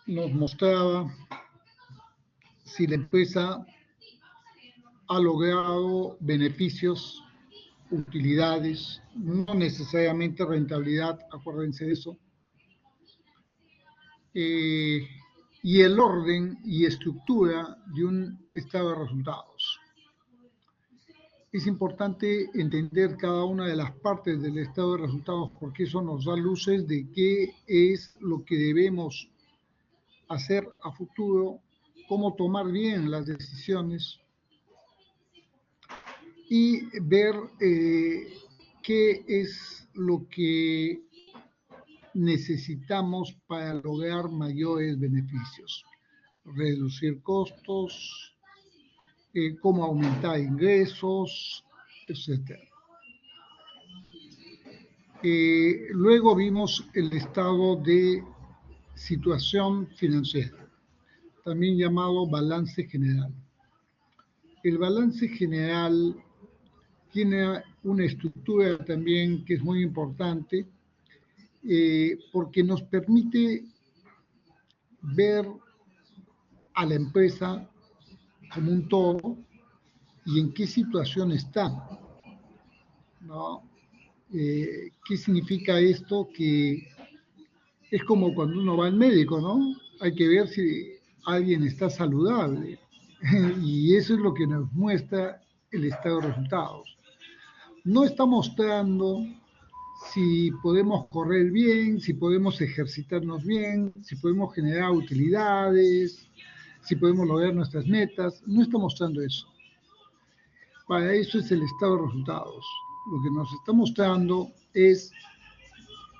nos mostraba si la empresa ha logrado beneficios, utilidades, no necesariamente rentabilidad, acuérdense de eso, y el orden y estructura de un estado de resultados. Es importante entender cada una de las partes del estado de resultados porque eso nos da luces de qué es lo que debemos hacer a futuro, cómo tomar bien las decisiones y ver qué es lo que necesitamos para lograr mayores beneficios. Reducir costos, cómo aumentar ingresos, etc. Luego vimos el estado de situación financiera, también llamado balance general. El balance general tiene una estructura también que es muy importante porque nos permite ver a la empresa como un todo y en qué situación está, ¿no? ¿Qué significa esto? Que es como cuando uno va al médico, ¿no? Hay que ver si alguien está saludable y eso es lo que nos muestra el estado de resultados. No está mostrando si podemos correr bien, si podemos ejercitarnos bien, si podemos generar utilidades, si podemos lograr nuestras metas. No está mostrando eso. Para eso es el estado de resultados. Lo que nos está mostrando es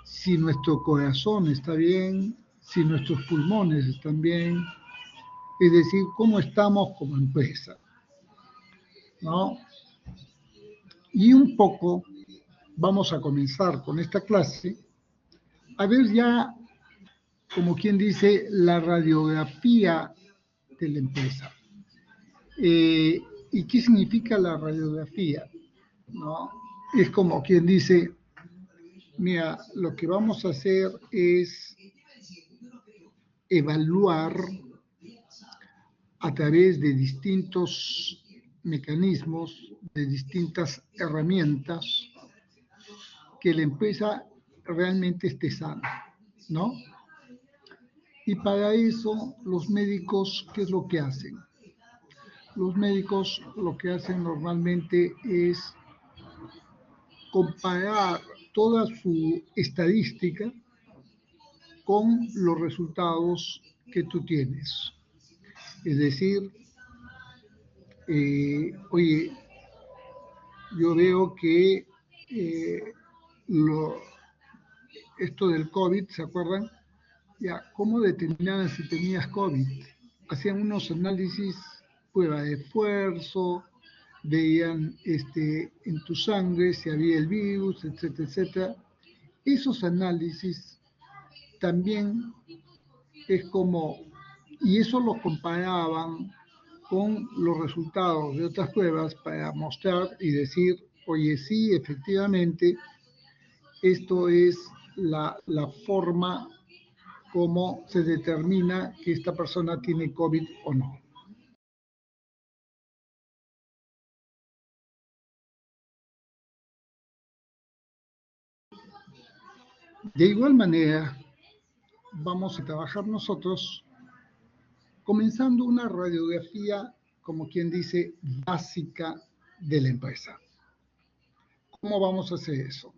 si nuestro corazón está bien, si nuestros pulmones están bien, es decir, cómo estamos como empresa, ¿no? Y un poco vamos a comenzar con esta clase a ver ya, como quien dice, la radiografía de la empresa. ¿Y qué significa la radiografía? ¿No? Es como quien dice, mira, lo que vamos a hacer es evaluar a través de distintos mecanismos, de distintas herramientas, que la empresa realmente esté sana, ¿no? Y para eso los médicos, ¿qué es lo que hacen? Los médicos lo que hacen normalmente es comparar toda su estadística con los resultados que tú tienes. Es decir, oye, yo veo que esto del COVID, ¿se acuerdan? Ya, ¿cómo determinaban si tenías COVID? Hacían unos análisis, prueba de esfuerzo, veían en tu sangre si había el virus, etcétera, etcétera. Esos análisis también es como, y eso lo comparaban con los resultados de otras pruebas para mostrar y decir, oye, sí, efectivamente, esto es la forma como se determina que esta persona tiene COVID o no. De igual manera, vamos a trabajar nosotros comenzando una radiografía, como quien dice, básica de la empresa. ¿Cómo vamos a hacer eso?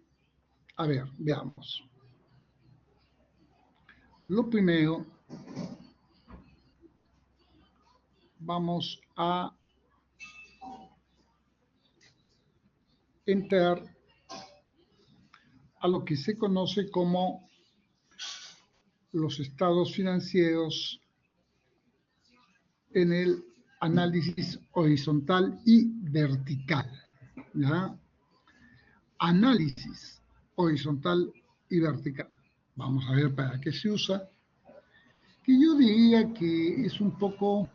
A ver, veamos. Lo primero, vamos a entrar a lo que se conoce como los estados financieros en el análisis horizontal y vertical, ¿ya? Análisis horizontal y vertical. Vamos a ver para qué se usa. Que yo diría que es un poco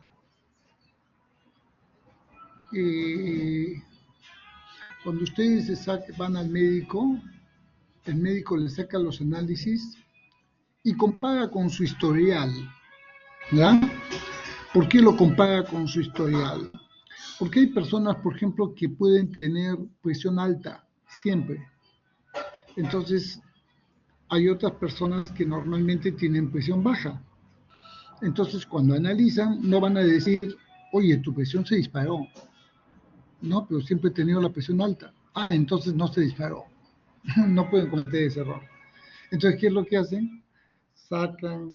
cuando ustedes van al médico, el médico les saca los análisis y compara con su historial, ¿Ya? ¿Por qué lo compara con su historial? Porque hay personas, por ejemplo, que pueden tener presión alta, siempre. Entonces, hay otras personas que normalmente tienen presión baja. Entonces, cuando analizan, no van a decir, oye, tu presión se disparó. No, pero siempre he tenido la presión alta. Ah, entonces no se disparó. No pueden cometer ese error. Entonces, ¿qué es lo que hacen? Sacan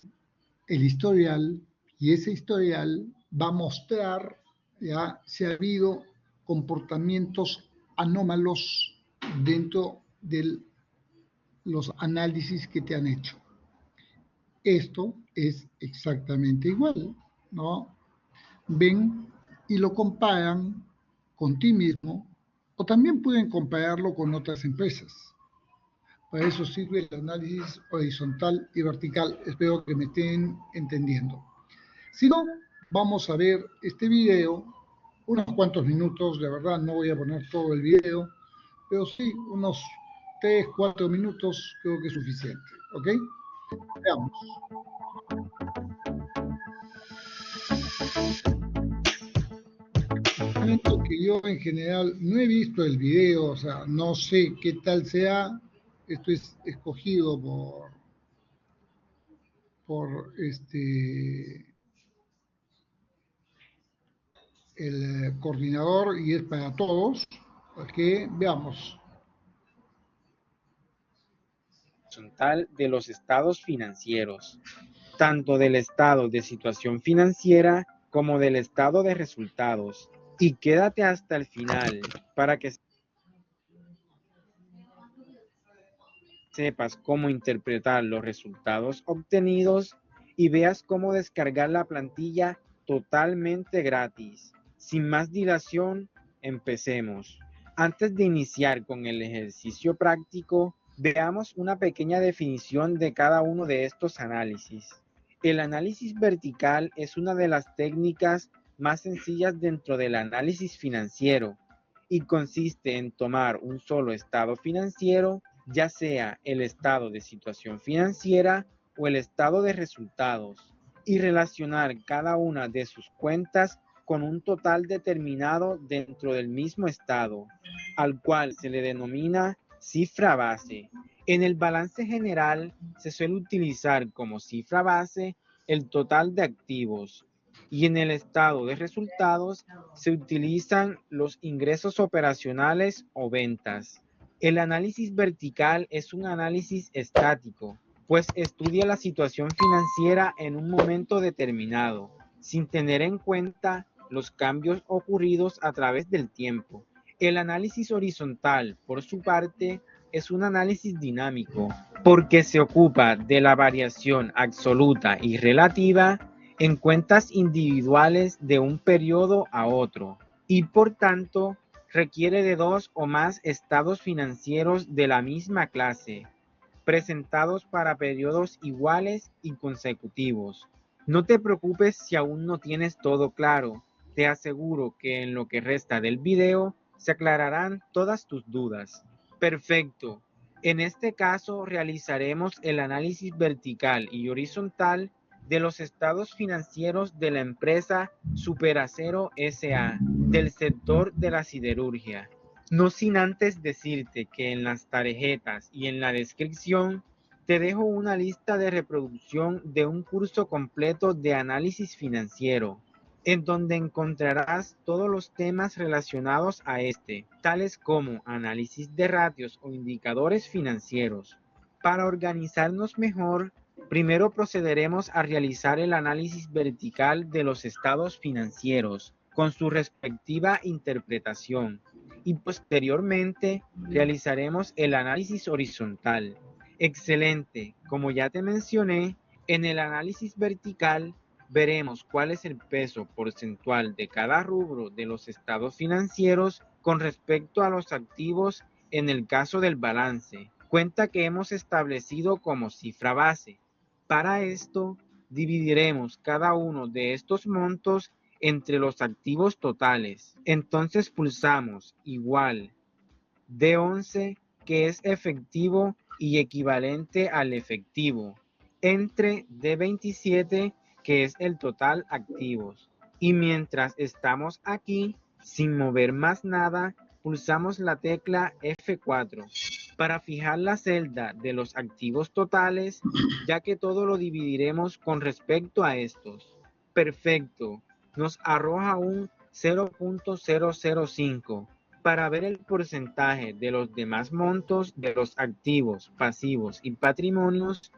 el historial y ese historial va a mostrar ya si ha habido comportamientos anómalos dentro de los análisis que te han hecho. Esto es exactamente igual, ¿no? Ven y lo comparan con ti mismo o también pueden compararlo con otras empresas. Para eso sirve el análisis horizontal y vertical. Espero que me estén entendiendo. Si no, vamos a ver este video, unos cuantos minutos, de verdad no voy a poner todo el video, pero sí unos 3, 4 minutos creo que es suficiente. ¿Ok? Veamos. Lamento que yo en general no he visto el video, o sea, no sé qué tal sea. Esto es escogido por el coordinador y es para todos. Ok, veamos. Horizontal de los estados financieros, tanto del estado de situación financiera como del estado de resultados. Y quédate hasta el final para que sepas cómo interpretar los resultados obtenidos y veas cómo descargar la plantilla totalmente gratis. Sin más dilación, empecemos. Antes de iniciar con el ejercicio práctico, veamos una pequeña definición de cada uno de estos análisis. El análisis vertical es una de las técnicas más sencillas dentro del análisis financiero y consiste en tomar un solo estado financiero, ya sea el estado de situación financiera o el estado de resultados, y relacionar cada una de sus cuentas con un total determinado dentro del mismo estado, al cual se le denomina cifra base. En el balance general se suele utilizar como cifra base el total de activos, y en el estado de resultados se utilizan los ingresos operacionales o ventas. El análisis vertical es un análisis estático, pues estudia la situación financiera en un momento determinado, sin tener en cuenta los cambios ocurridos a través del tiempo. El análisis horizontal, por su parte, es un análisis dinámico, porque se ocupa de la variación absoluta y relativa en cuentas individuales de un periodo a otro, y por tanto requiere de dos o más estados financieros de la misma clase, presentados para periodos iguales y consecutivos. No te preocupes si aún no tienes todo claro. Te aseguro que en lo que resta del video se aclararán todas tus dudas. Perfecto. En este caso realizaremos el análisis vertical y horizontal de los estados financieros de la empresa Superacero S.A. del sector de la siderurgia. No sin antes decirte que en las tarjetas y en la descripción te dejo una lista de reproducción de un curso completo de análisis financiero, en donde encontrarás todos los temas relacionados a este, tales como análisis de ratios o indicadores financieros. Para organizarnos mejor, primero procederemos a realizar el análisis vertical de los estados financieros, con su respectiva interpretación, y posteriormente realizaremos el análisis horizontal. Excelente. Como ya te mencioné, en el análisis vertical veremos cuál es el peso porcentual de cada rubro de los estados financieros con respecto a los activos en el caso del balance, cuenta que hemos establecido como cifra base. Para esto, dividiremos cada uno de estos montos entre los activos totales. Entonces pulsamos igual D11, que es efectivo y equivalente al efectivo, entre D27, que es el total activos. Y mientras estamos aquí, sin mover más nada, pulsamos la tecla F4 para fijar la celda de los activos totales, ya que todo lo dividiremos con respecto a estos. Perfecto, nos arroja un 0.005. Para ver el porcentaje de los demás montos de los activos, pasivos y patrimonios,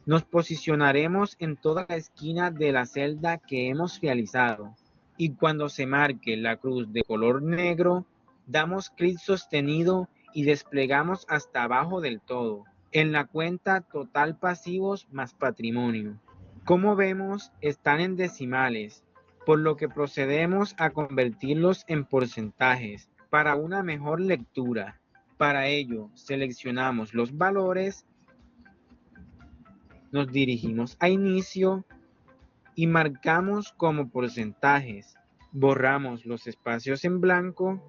nos posicionaremos en toda la esquina de la celda que hemos realizado y cuando se marque la cruz de color negro, damos clic sostenido y desplegamos hasta abajo del todo, en la cuenta total pasivos más patrimonio. Como vemos, están en decimales, por lo que procedemos a convertirlos en porcentajes para una mejor lectura. Para ello, seleccionamos los valores, nos dirigimos a inicio y marcamos como porcentajes. Borramos los espacios en blanco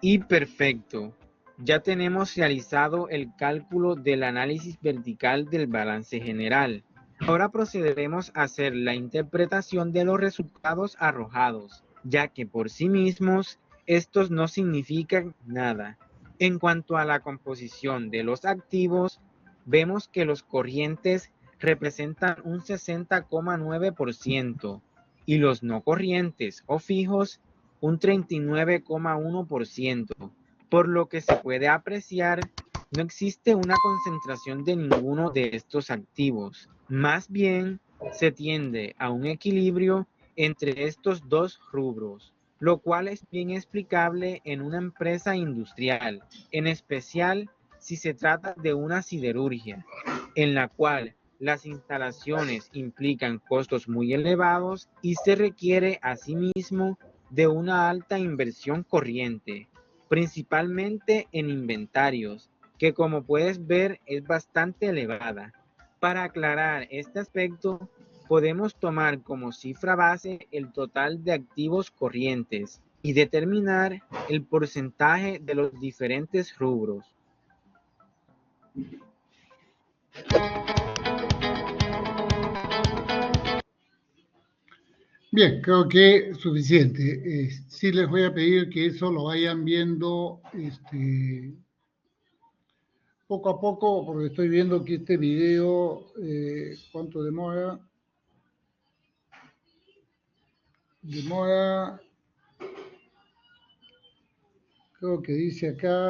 y perfecto. Ya tenemos realizado el cálculo del análisis vertical del balance general. Ahora procederemos a hacer la interpretación de los resultados arrojados, ya que por sí mismos estos no significan nada. En cuanto a la composición de los activos, vemos que los corrientes representan un 60,9% y los no corrientes o fijos un 39,1%, por lo que se puede apreciar no existe una concentración de ninguno de estos activos. Más bien, se tiende a un equilibrio entre estos dos rubros, lo cual es bien explicable en una empresa industrial, en especial si se trata de una siderurgia, en la cual las instalaciones implican costos muy elevados y se requiere asimismo de una alta inversión corriente, principalmente en inventarios, que como puedes ver es bastante elevada. Para aclarar este aspecto, podemos tomar como cifra base el total de activos corrientes y determinar el porcentaje de los diferentes rubros. Bien, creo que es suficiente. Sí les voy a pedir que eso lo vayan viendo poco a poco, porque estoy viendo que este video, ¿cuánto demora? Demora, creo que dice acá,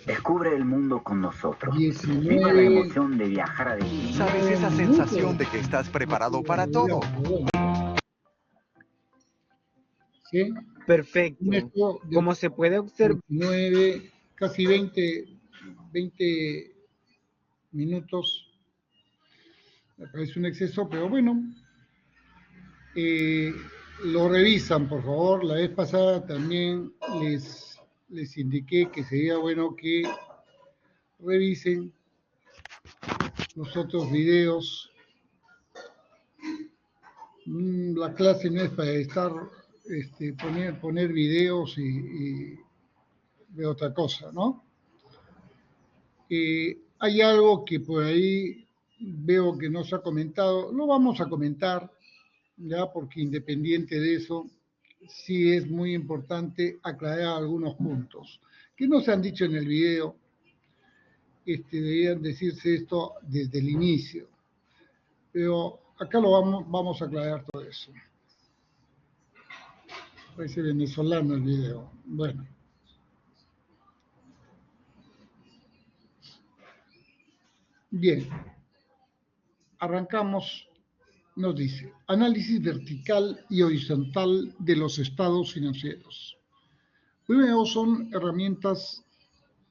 Descubre el mundo con nosotros. 19. Viva la emoción de viajar a destinos. ¿Sabes esa sensación de que estás preparado para todo? ¿Sí? Perfecto. Como se puede observar, 19, casi 20 minutos. Me parece un exceso, pero bueno. Lo revisan, por favor. La vez pasada también les indiqué que sería bueno que revisen los otros videos. La clase no es para estar poner videos y de otra cosa, ¿no? Hay algo que por ahí veo que no se ha comentado, lo vamos a comentar, ya, porque independiente de eso, sí es muy importante aclarar algunos puntos que no se han dicho en el video. Deberían decirse esto desde el inicio, pero acá lo vamos a aclarar todo eso. Parece venezolano el video. Bueno. Bien. Arrancamos. Nos dice, análisis vertical y horizontal de los estados financieros. Primero, son herramientas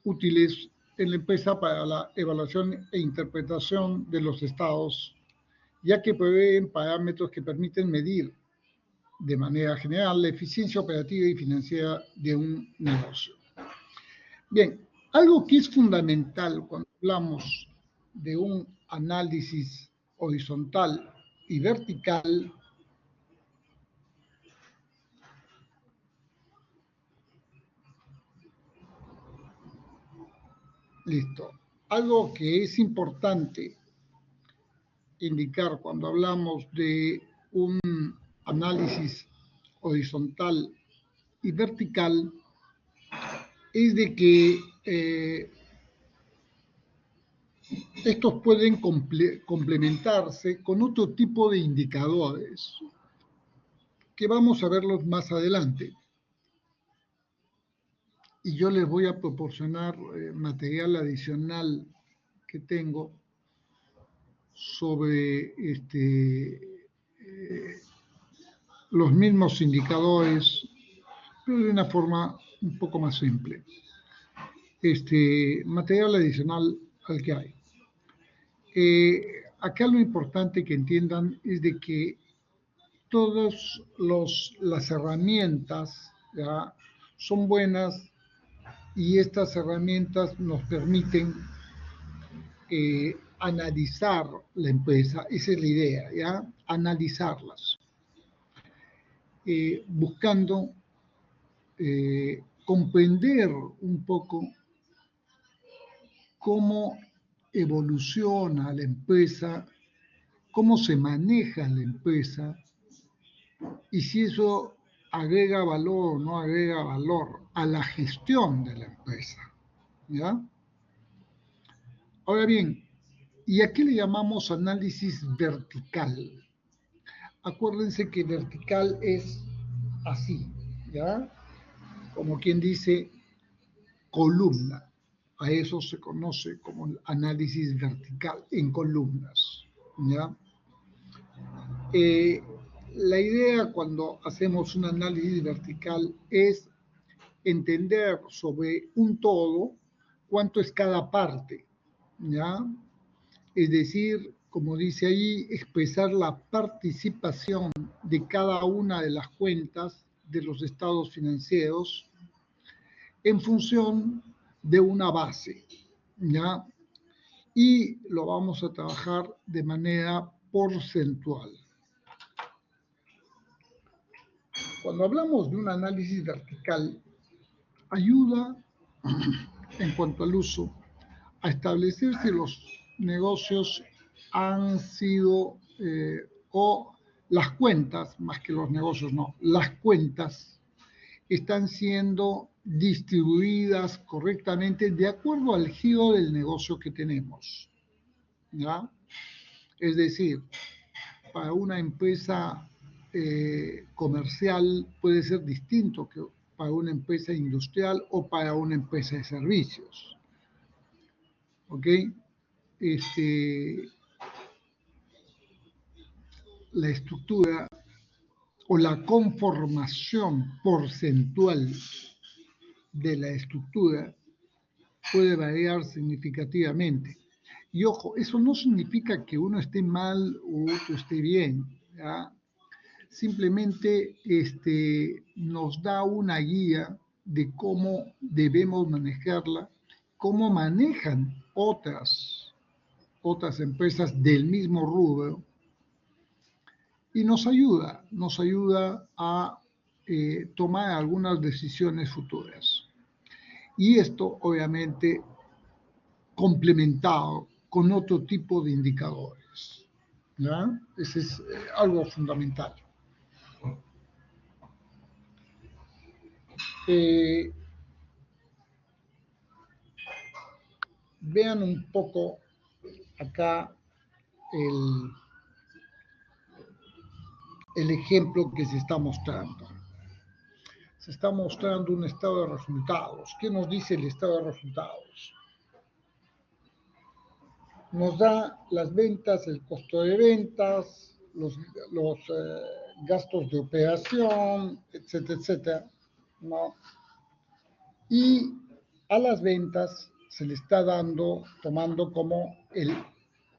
útiles en la empresa para la evaluación e interpretación de los estados, ya que proveen parámetros que permiten medir de manera general la eficiencia operativa y financiera de un negocio. Bien, algo que es fundamental cuando hablamos de un análisis horizontal y vertical Listo. Algo que es importante indicar cuando hablamos de un análisis horizontal y vertical es de que estos pueden complementarse con otro tipo de indicadores que vamos a verlos más adelante. Y yo les voy a proporcionar material adicional que tengo sobre los mismos indicadores, pero de una forma un poco más simple. Material adicional al que hay. Acá lo importante que entiendan es de que todas las herramientas, ¿ya?, son buenas y estas herramientas nos permiten analizar la empresa. Esa es la idea, ¿ya? Analizarlas, buscando comprender un poco cómo evoluciona la empresa, cómo se maneja la empresa y si eso agrega valor o no agrega valor a la gestión de la empresa, ¿ya? Ahora bien, ¿y a qué le llamamos análisis vertical? Acuérdense que vertical es así, ¿ya? Como quien dice columna. A eso se conoce como análisis vertical en columnas, ¿ya? La idea cuando hacemos un análisis vertical es entender sobre un todo cuánto es cada parte, ¿ya? Es decir, como dice ahí, expresar la participación de cada una de las cuentas de los estados financieros en función de una base, ¿ya? Y lo vamos a trabajar de manera porcentual. Cuando hablamos de un análisis vertical, ayuda en cuanto al uso a establecer si los negocios han sido, o las cuentas, más que los negocios, no, las cuentas están siendo distribuidas correctamente de acuerdo al giro del negocio que tenemos, ¿ya? Es decir, para una empresa comercial puede ser distinto que para una empresa industrial o para una empresa de servicios. ¿Ok? La estructura o la conformación porcentual de la estructura puede variar significativamente. Y ojo, eso no significa que uno esté mal o otro esté bien, ¿ya? Simplemente nos da una guía de cómo debemos manejarla, cómo manejan otras empresas del mismo rubro, y nos ayuda a tomar algunas decisiones futuras. Y esto, obviamente, complementado con otro tipo de indicadores, ¿ya? Ese es algo fundamental. Vean un poco acá el ejemplo que se está mostrando. Se está mostrando un estado de resultados. ¿Qué nos dice el estado de resultados? Nos da las ventas, el costo de ventas, los gastos de operación, etcétera, etcétera, ¿no? Y a las ventas se le está tomando como el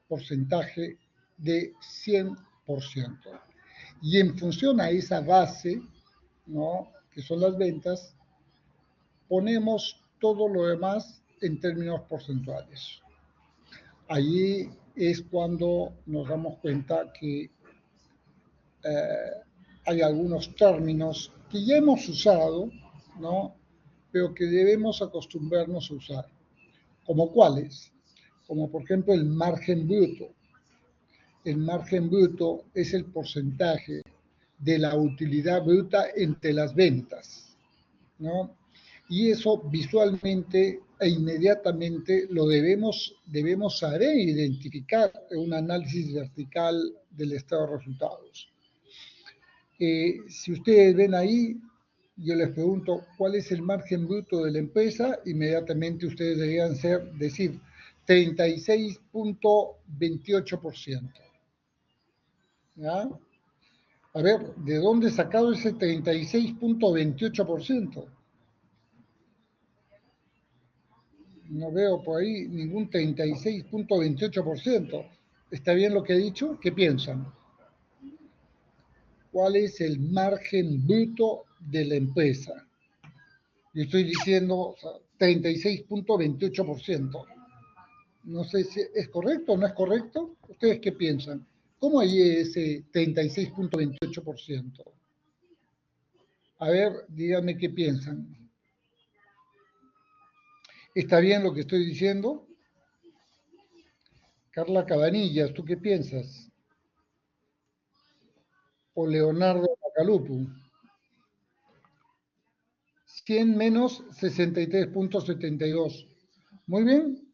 porcentaje de 100%. Y en función a esa base, ¿no?, que son las ventas, ponemos todo lo demás en términos porcentuales. Allí es cuando nos damos cuenta que hay algunos términos que ya hemos usado, ¿no?, pero que debemos acostumbrarnos a usar. ¿Como cuáles? Como por ejemplo el margen bruto. El margen bruto es el porcentaje de la utilidad bruta entre las ventas, ¿no? Y eso visualmente e inmediatamente lo debemos saber identificar en un análisis vertical del estado de resultados. Si ustedes ven ahí, yo les pregunto cuál es el margen bruto de la empresa, inmediatamente ustedes deberían decir 36.28%. ¿Ya? A ver, ¿de dónde he sacado ese 36.28%? No veo por ahí ningún 36.28%. ¿Está bien lo que he dicho? ¿Qué piensan? ¿Cuál es el margen bruto de la empresa? Yo estoy diciendo 36.28%. No sé si es correcto o no es correcto. ¿Ustedes qué piensan? ¿Cómo hay ese 36.28%? A ver, díganme qué piensan. ¿Está bien lo que estoy diciendo? Carla Cabanillas, ¿tú qué piensas? O Leonardo Macalupu. 100 menos 63.72. Muy bien,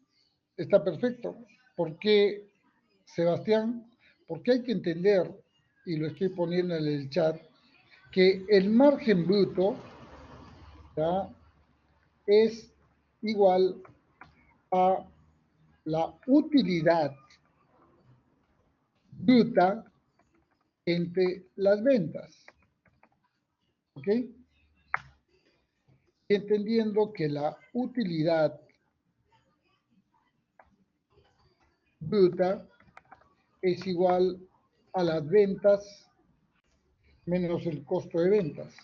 está perfecto. ¿Por qué, Sebastián? Porque hay que entender, y lo estoy poniendo en el chat, que el margen bruto, ¿ya?, es igual a la utilidad bruta entre las ventas. ¿Ok? Y entendiendo que la utilidad bruta es igual a las ventas menos el costo de ventas.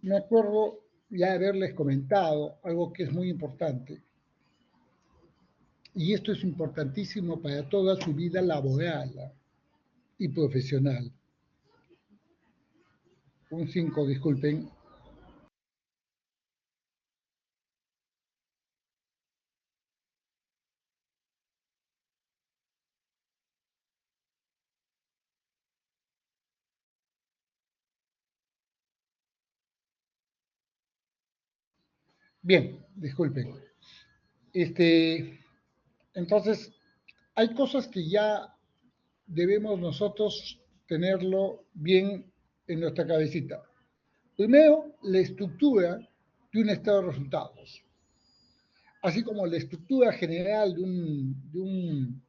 Me acuerdo ya haberles comentado algo que es muy importante, y esto es importantísimo para toda su vida laboral y profesional. Un 5, disculpen. Bien, disculpen. Entonces, hay cosas que ya debemos nosotros tenerlo bien en nuestra cabecita. Primero, la estructura de un estado de resultados, así como la estructura general de un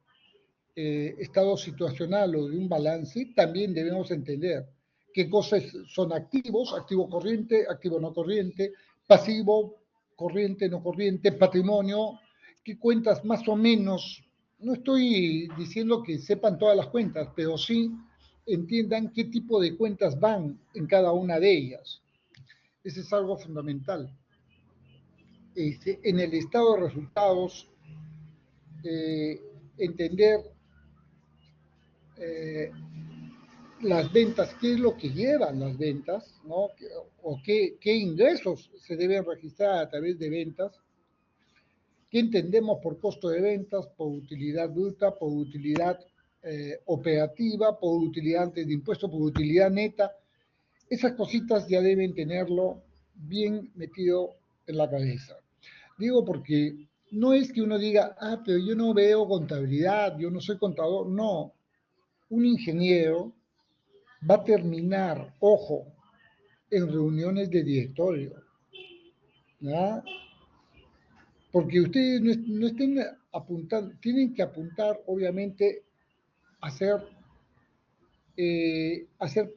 estado situacional o de un balance, también debemos entender qué cosas son activos, activo corriente, activo no corriente, pasivo, corriente, no corriente, patrimonio, qué cuentas más o menos. No estoy diciendo que sepan todas las cuentas, pero sí entiendan qué tipo de cuentas van en cada una de ellas. Ese es algo fundamental. En el estado de resultados, entender eh, las ventas, qué es lo que llevan las ventas, ¿no? O qué ingresos se deben registrar a través de ventas, qué entendemos por costo de ventas, por utilidad bruta, por utilidad operativa, por utilidad antes de impuesto, por utilidad neta. Esas cositas ya deben tenerlo bien metido en la cabeza. Digo porque no es que uno diga, ah, pero yo no veo contabilidad, yo no soy contador. No, un ingeniero va a terminar, ojo, en reuniones de directorio, ¿ya? Porque ustedes no estén apuntando, tienen que apuntar, obviamente, a ser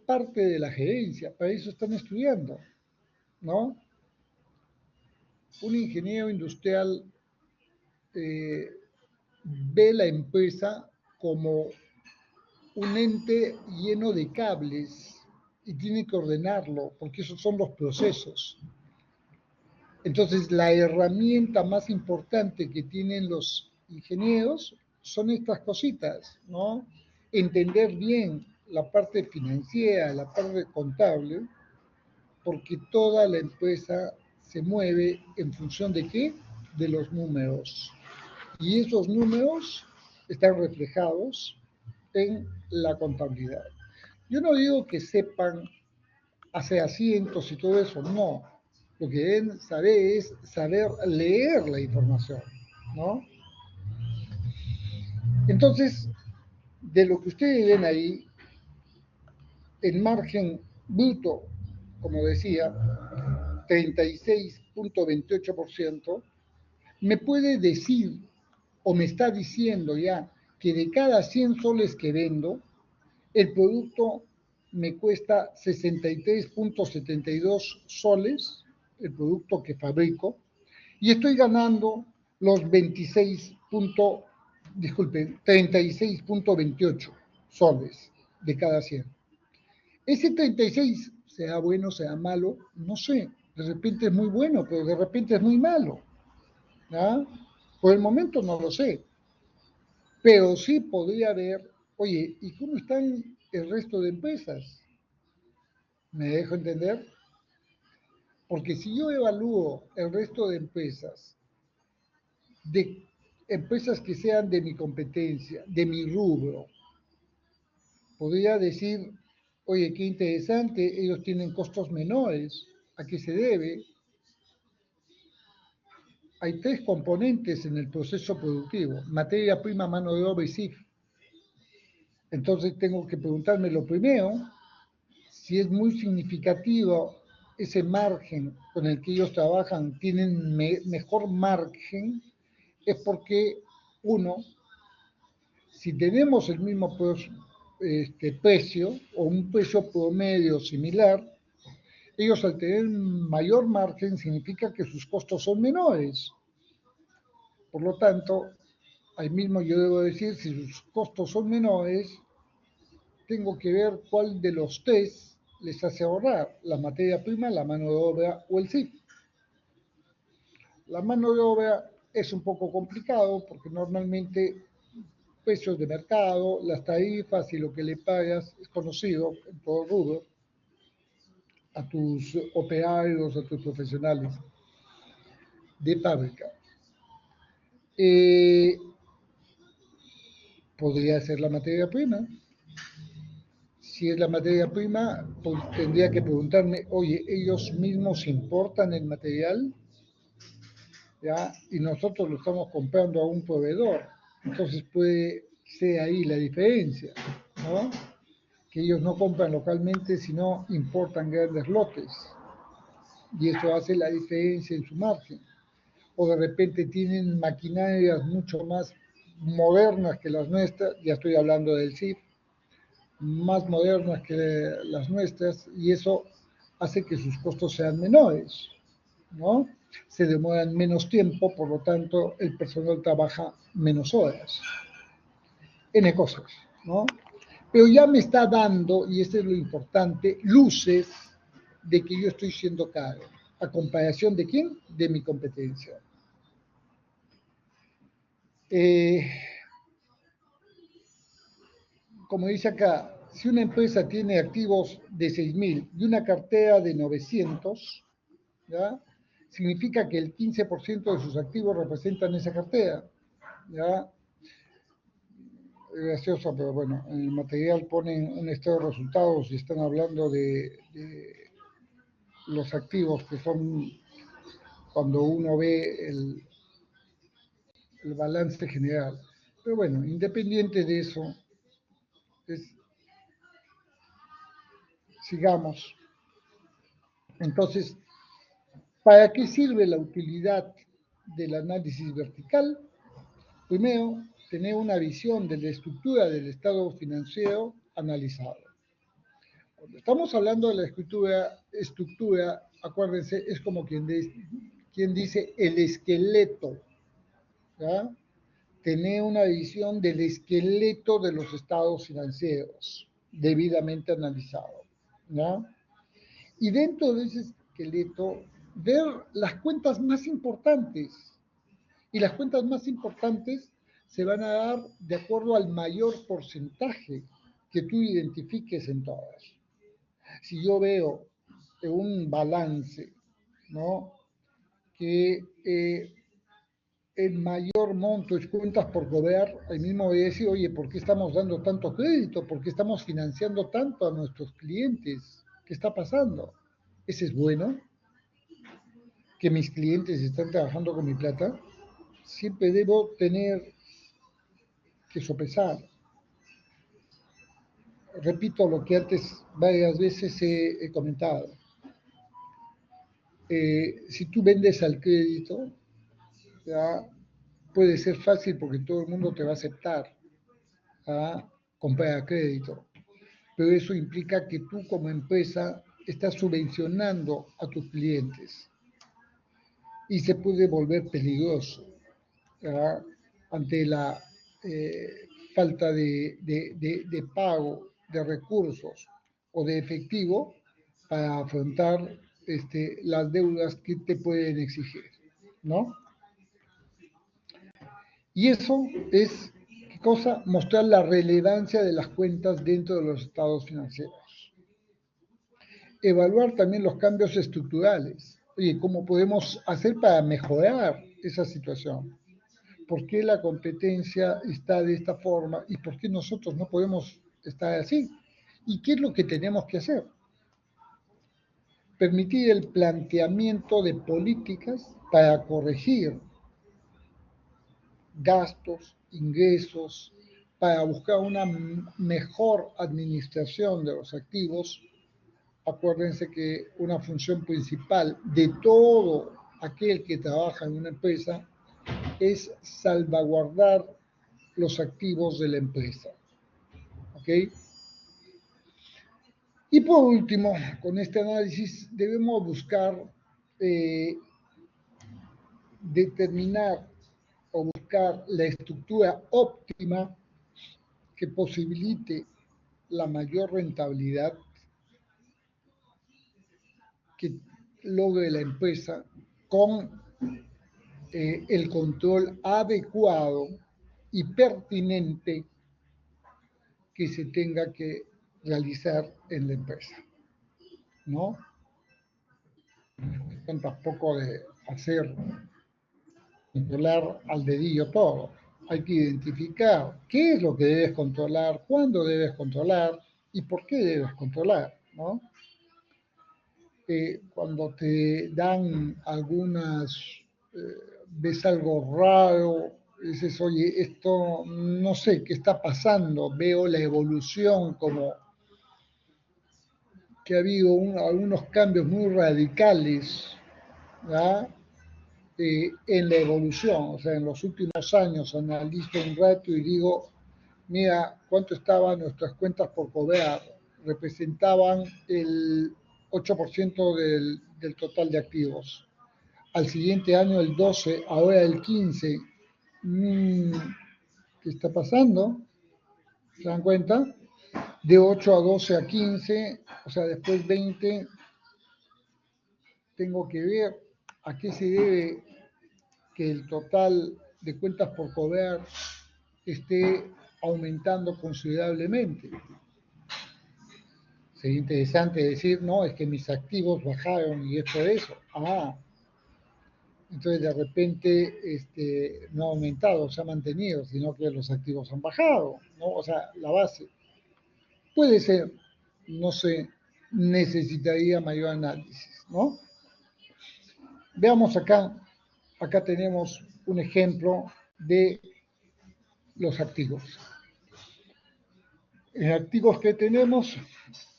parte de la gerencia, para eso están estudiando, ¿no? Un ingeniero industrial eh, ve la empresa como un ente lleno de cables y tiene que ordenarlo, porque esos son los procesos. Entonces, la herramienta más importante que tienen los ingenieros son estas cositas, ¿no? Entender bien la parte financiera, la parte contable, porque toda la empresa se mueve en función de qué? De los números. Y esos números están reflejados en la contabilidad. Yo no digo que sepan hacer asientos y todo eso, no. Lo que deben saber es saber leer la información, ¿no? Entonces, de lo que ustedes ven ahí, el margen bruto, como decía, 36.28%, me puede decir o me está diciendo ya que de cada 100 soles que vendo, el producto me cuesta 63.72 soles, el producto que fabrico, y estoy ganando los 36.28 soles de cada 100. Ese 36, sea bueno, sea malo, no sé. De repente es muy bueno, pero de repente es muy malo. ¿Ah? Por el momento no lo sé. Pero sí podría ver, oye, ¿y cómo están el resto de empresas? ¿Me dejo entender? Porque si yo evalúo el resto de empresas que sean de mi competencia, de mi rubro, podría decir, oye, qué interesante, ellos tienen costos menores. ¿A qué se debe? Hay tres componentes en el proceso productivo: materia prima, mano de obra y CIF. Entonces tengo que preguntarme lo primero, si es muy significativo ese margen con el que ellos trabajan, tienen mejor margen, es porque, uno, si tenemos el mismo precio o un precio promedio similar, ellos al tener mayor margen significa que sus costos son menores. Por lo tanto, ahí mismo yo debo decir, si sus costos son menores, tengo que ver cuál de los tres les hace ahorrar: la materia prima, la mano de obra o el CIF. La mano de obra es un poco complicado porque normalmente precios de mercado, las tarifas y lo que le pagas es conocido en todo rubro a tus operarios, a tus profesionales de fábrica. Podría ser la materia prima. Si es la materia prima, pues tendría que preguntarme, oye, ¿ellos mismos importan el material? ¿Ya? Y nosotros lo estamos comprando a un proveedor. Entonces puede ser ahí la diferencia, ¿no? Que ellos no compran localmente, sino importan grandes lotes. Y eso hace la diferencia en su margen. O de repente tienen maquinarias mucho más modernas que las nuestras, ya estoy hablando del CIF, más modernas que las nuestras, y eso hace que sus costos sean menores, ¿no? Se demoran menos tiempo, por lo tanto el personal trabaja menos horas. N cosas, ¿no? Pero ya me está dando, y esto es lo importante, luces de que yo estoy siendo caro. ¿A comparación de quién? De mi competencia. Como dice acá, si una empresa tiene activos de 6.000 y una cartera de 900, ¿ya? Significa que el 15% de sus activos representan esa cartera. ¿Ya? Es gracioso, pero bueno, en el material ponen un estado de resultados y están hablando de los activos que son cuando uno ve el balance general. Pero bueno, independiente de eso, sigamos. Entonces, ¿para qué sirve la utilidad del análisis vertical? Primero, tener una visión de la estructura del estado financiero analizado. Cuando estamos hablando de la estructura, acuérdense, es como quien dice el esqueleto, ¿ya? Tener una visión del esqueleto de los estados financieros, debidamente analizado, ¿ya? Y dentro de ese esqueleto, ver las cuentas más importantes. Y las cuentas más importantes se van a dar de acuerdo al mayor porcentaje que tú identifiques en todas. Si yo veo un balance, ¿no? Que el mayor monto es cuentas por cobrar, ahí mismo voy a decir, oye, ¿por qué estamos dando tanto crédito? ¿Por qué estamos financiando tanto a nuestros clientes? ¿Qué está pasando? ¿Ese es bueno? ¿Que mis clientes están trabajando con mi plata? Siempre debo tener que sopesar. Repito lo que antes varias veces he comentado. Si tú vendes al crédito, ¿ya? Puede ser fácil porque todo el mundo te va a aceptar a comprar a crédito, pero eso implica que tú como empresa estás subvencionando a tus clientes y se puede volver peligroso, ¿ya? Ante la falta de pago de recursos o de efectivo para afrontar las deudas que te pueden exigir, ¿no? Y eso es, ¿qué cosa? Mostrar la relevancia de las cuentas dentro de los estados financieros. Evaluar también los cambios estructurales. Oye, ¿cómo podemos hacer para mejorar esa situación? ¿Por qué la competencia está de esta forma y por qué nosotros no podemos estar así? ¿Y qué es lo que tenemos que hacer? Permitir el planteamiento de políticas para corregir gastos, ingresos, para buscar una mejor administración de los activos. Acuérdense que una función principal de todo aquel que trabaja en una empresa es salvaguardar los activos de la empresa. ¿Ok? Y por último, con este análisis debemos buscar eh, determinar o buscar la estructura óptima que posibilite la mayor rentabilidad que logre la empresa con el control adecuado y pertinente que se tenga que realizar en la empresa, ¿no? Tampoco de hacer, controlar al dedillo todo. Hay que identificar qué es lo que debes controlar, cuándo debes controlar y por qué debes controlar, ¿no? Cuando te dan algunas, ves algo raro, dices, oye, esto no sé qué está pasando, veo la evolución como que ha habido algunos cambios muy radicales, ¿verdad? En la evolución, o sea, en los últimos años analizo un rato y digo, mira, ¿cuánto estaban nuestras cuentas por cobrar? Representaban el 8% del total de activos. Al siguiente año el 12, ahora el 15. ¿Qué está pasando? ¿Se dan cuenta? De 8 a 12 a 15, o sea, después 20, tengo que ver a qué se debe que el total de cuentas por cobrar esté aumentando considerablemente. Sería interesante decir, no, es que mis activos bajaron y es por eso. Ah, entonces de repente no ha aumentado, se ha mantenido, sino que los activos han bajado, ¿no? O sea, la base. Puede ser, no sé, necesitaría mayor análisis, ¿no? Veamos acá tenemos un ejemplo de los activos. En activos que tenemos,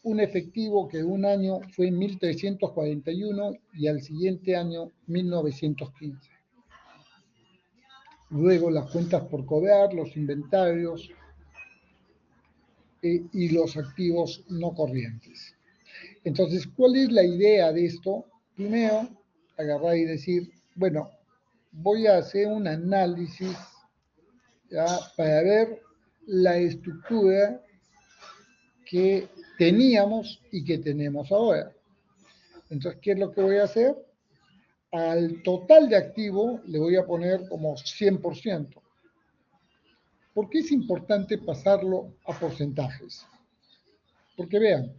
un efectivo que un año fue 1.341 y al siguiente año 1.915. Luego las cuentas por cobrar, los inventarios y los activos no corrientes. Entonces, ¿cuál es la idea de esto? Primero, agarrar y decir, bueno, voy a hacer un análisis, ¿ya?, para ver la estructura que teníamos y que tenemos ahora. Entonces, ¿qué es lo que voy a hacer? Al total de activo le voy a poner como 100%. ¿Por qué es importante pasarlo a porcentajes? Porque vean,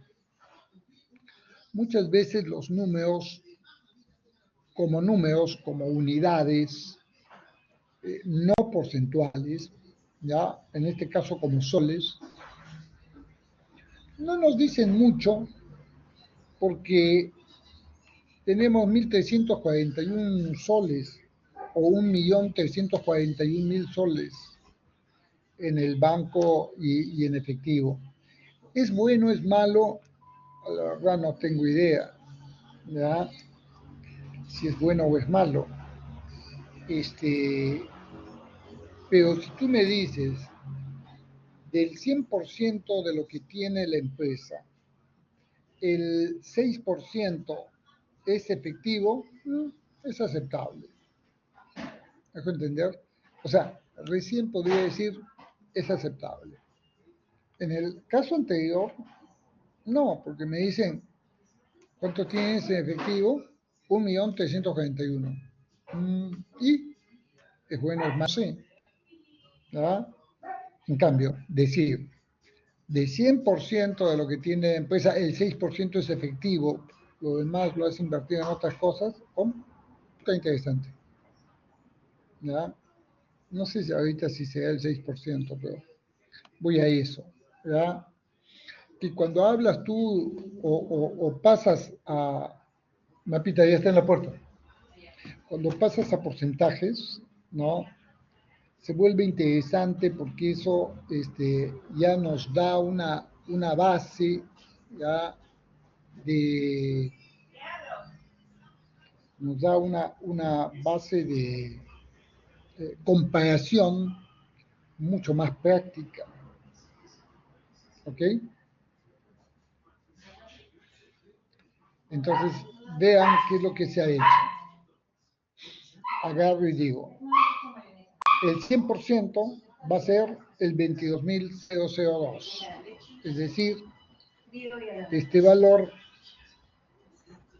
muchas veces los números, como unidades, no porcentuales, ya, en este caso como soles, no nos dicen mucho porque tenemos 1.341 soles o 1.341.000 soles en el banco y en efectivo. ¿Es bueno, es malo? La verdad no tengo idea, ¿ya? Si es bueno o es malo. Pero si tú me dices del 100% de lo que tiene la empresa, el 6% es efectivo, es aceptable. ¿Me dejo entender? O sea, recién podría decir es aceptable. En el caso anterior, no, porque me dicen, ¿cuánto tienes en efectivo? 1.341.000. Y es bueno, es más, sí. ¿Verdad? En cambio, decir, de 100% de lo que tiene la empresa, el 6% es efectivo, lo demás lo has invertido en otras cosas, está interesante. ¿Ya? No sé si ahorita si será el 6%, pero voy a eso. ¿Ya? Y cuando hablas tú o pasas a... Mapita ya está en la puerta. Cuando pasas a porcentajes, ¿no? Se vuelve interesante porque eso ya nos da una base, ya de, nos da una base de comparación mucho más práctica. ¿Ok? Entonces, vean qué es lo que se ha hecho. Agarro y digo, el 100% va a ser el 22.002. Es decir, este valor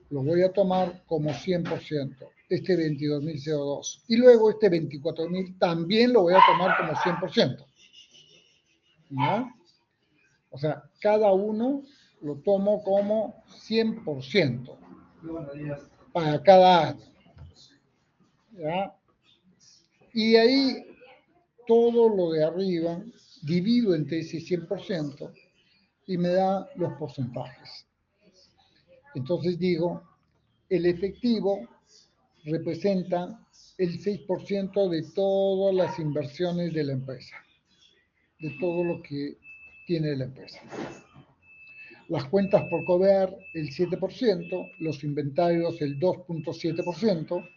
lo voy a tomar como 100%, este 22.002. Y luego este 24.000 también lo voy a tomar como 100%. ¿Ya? O sea, cada uno lo tomo como 100% para cada año. ¿Ya? Y de ahí todo lo de arriba divido entre ese 100% y me da los porcentajes. Entonces digo, el efectivo representa el 6% de todas las inversiones de la empresa, de todo lo que tiene la empresa. Las cuentas por cobrar el 7%, los inventarios el 2.7%,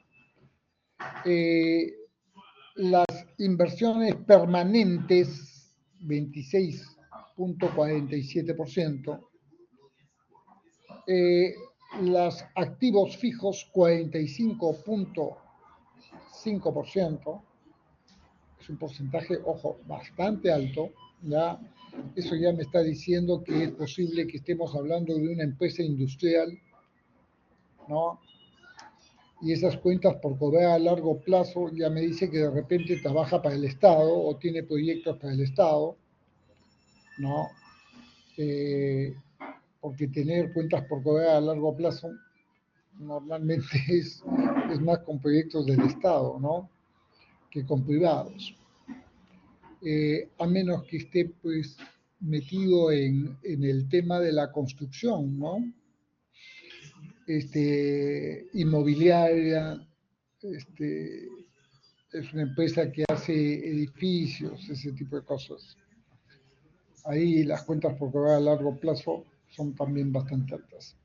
las inversiones permanentes 26.47%, los activos fijos 45.5%, es un porcentaje, ojo, bastante alto, ya eso ya me está diciendo que es posible que estemos hablando de una empresa industrial, ¿no? Y esas cuentas por cobrar a largo plazo ya me dice que de repente trabaja para el Estado o tiene proyectos para el Estado, ¿no? Porque tener cuentas por cobrar a largo plazo normalmente es más con proyectos del Estado, ¿no? Que con privados. A menos que esté pues metido en el tema de la construcción, ¿no? Inmobiliaria, es una empresa que hace edificios, ese tipo de cosas. Ahí las cuentas por cobrar a largo plazo son también bastante altas.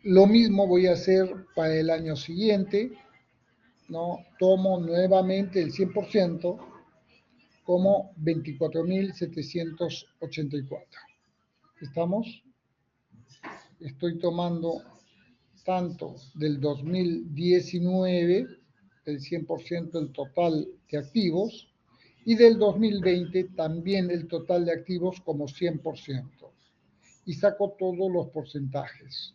Lo mismo voy a hacer para el año siguiente, ¿no? Tomo nuevamente el 100% como 24.784. ¿Estamos? Estoy tomando tanto del 2019, el 100% del total de activos, y del 2020 también el total de activos como 100%. Y saco todos los porcentajes.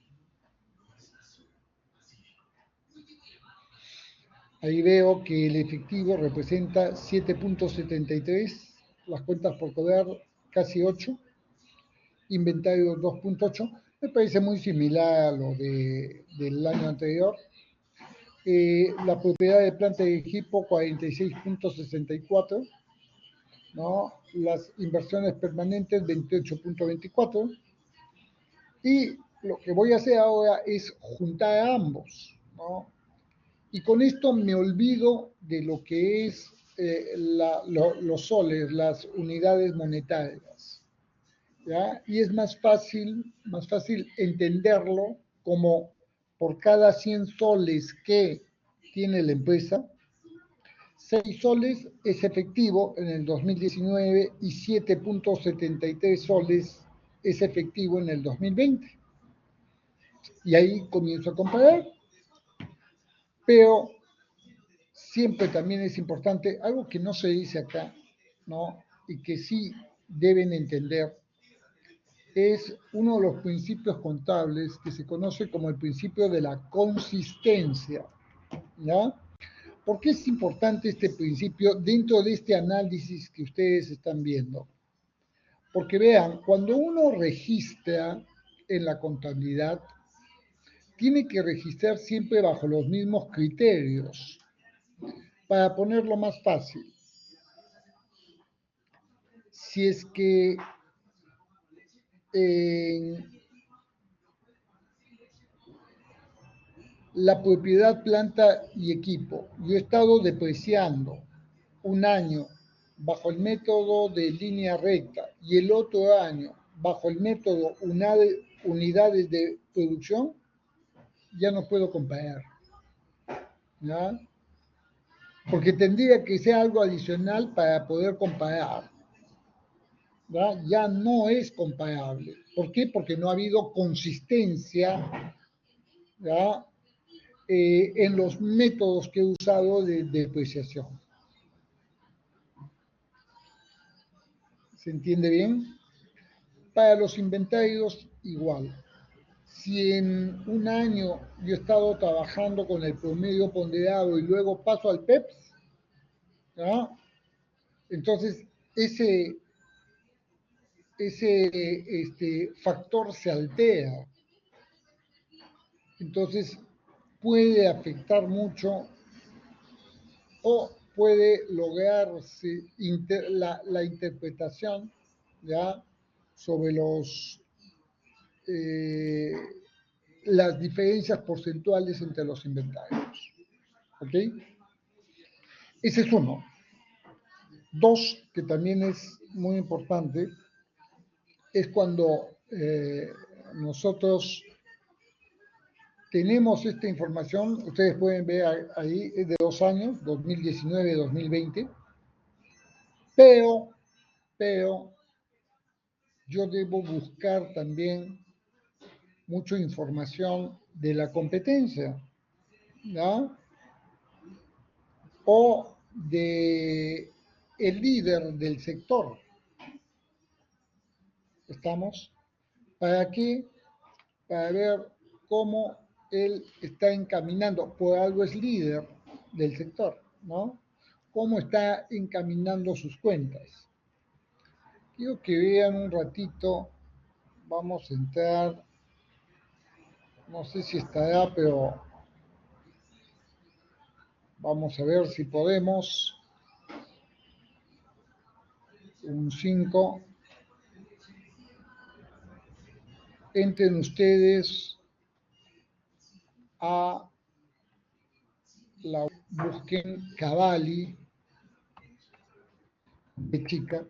Ahí veo que el efectivo representa 7.73, las cuentas por cobrar casi 8, inventario 2.8, me parece muy similar a lo del año anterior. La propiedad de planta y equipo 46.64, ¿no? Las inversiones permanentes 28.24, y lo que voy a hacer ahora es juntar a ambos, ¿no? Y con esto me olvido de lo que es los soles, las unidades monetarias, ¿ya? Y es más fácil entenderlo como por cada 100 soles que tiene la empresa, 6 soles es efectivo en el 2019 y 7.73 soles es efectivo en el 2020. Y ahí comienzo a comparar, pero siempre también es importante, algo que no se dice acá, ¿no? Y que sí deben entender, es uno de los principios contables que se conoce como el principio de la consistencia, ¿ya? ¿Por qué es importante este principio dentro de este análisis que ustedes están viendo? Porque vean, cuando uno registra en la contabilidad, tiene que registrar siempre bajo los mismos criterios. Para ponerlo más fácil, si es que la propiedad, planta y equipo, yo he estado depreciando un año bajo el método de línea recta y el otro año bajo el método unidades de producción, ya no puedo comparar, ¿ya? Porque tendría que ser algo adicional para poder comparar, ¿ya? Ya no es comparable. ¿Por qué? Porque no ha habido consistencia, ¿ya? En los métodos que he usado de depreciación. ¿Se entiende bien? Para los inventarios, igual. Si en un año yo he estado trabajando con el promedio ponderado y luego paso al PEPS, ¿ya? Entonces ese factor se altera. Entonces puede afectar mucho o puede lograrse la interpretación, ¿ya? Sobre eh, las diferencias porcentuales entre los inventarios. ¿Ok? Ese es uno. Dos, que también es muy importante, es cuando nosotros tenemos esta información, ustedes pueden ver ahí, es de 2 años, 2019-2020, pero yo debo buscar también mucha información de la competencia, ¿no? O de el líder del sector. ¿Estamos? ¿Para qué? Para ver cómo él está encaminando, por algo es líder del sector, ¿no? Cómo está encaminando sus cuentas. Quiero que vean un ratito, vamos a entrar, no sé si estará, pero vamos a ver si podemos. Un 5. Entren ustedes a la busquen Cavalli de chica,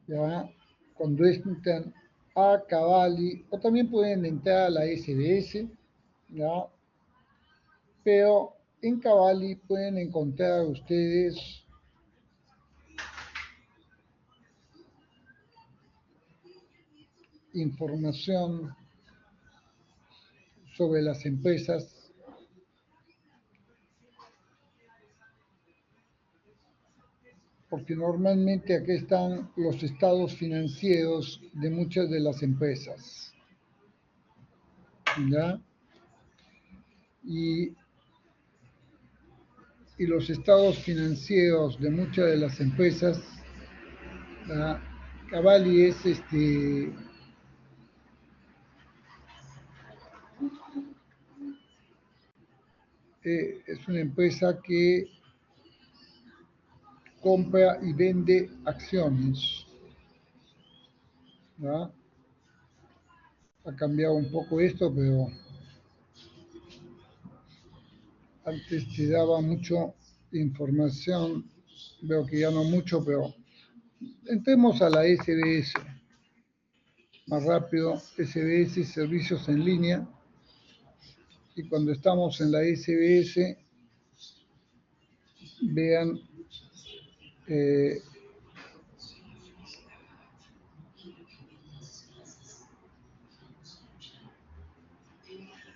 ya, cuando entran a Cavalli, o también pueden entrar a la SBS, ya, pero en Cavalli pueden encontrar ustedes información sobre las empresas, porque normalmente aquí están los estados financieros de muchas de las empresas, ¿ya? Y los estados financieros de muchas de las empresas ¿verdad? Cavalli es una empresa que compra y vende acciones, ¿verdad? Ha cambiado un poco esto, pero antes te daba mucho información, veo que ya no mucho, pero entremos a la SBS, más rápido, SBS, servicios en línea, y cuando estamos en la SBS, vean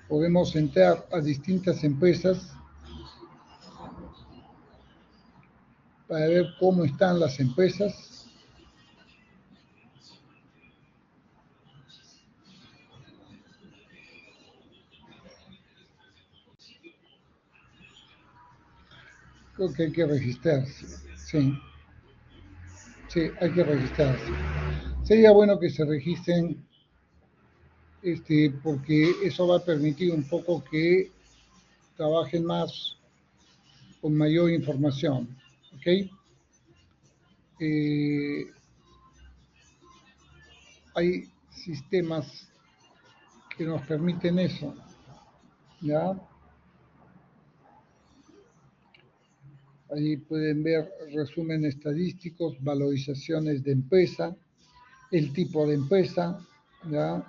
podemos entrar a distintas empresas para ver cómo están las empresas. Creo que hay que registrarse. Sí, sí, hay que registrarse. Sería bueno que se registren, porque eso va a permitir un poco que trabajen más con mayor información. ¿Ok? Hay sistemas que nos permiten eso. ¿Ya? Ahí pueden ver resumen estadísticos, valorizaciones de empresa, el tipo de empresa, ¿ya?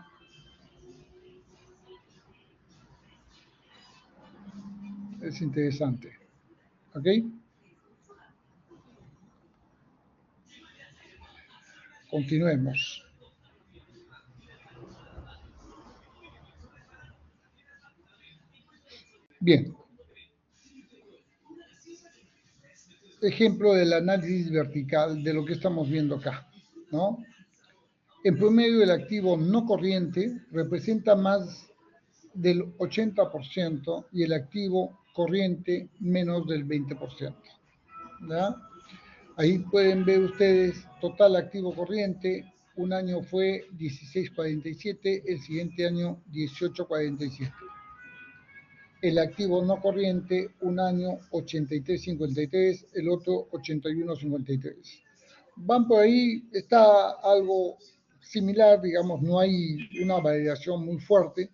Es interesante. ¿Ok? Continuemos. Bien. Ejemplo del análisis vertical de lo que estamos viendo acá, ¿no? En promedio, el activo no corriente representa más del 80% y el activo corriente menos del 20%. ¿Ya? Ahí pueden ver ustedes total activo corriente, un año fue 16,47, el siguiente año 18,47. El activo no corriente, un año 83,53, el otro 81,53. Van por ahí, está algo similar, digamos, no hay una variación muy fuerte,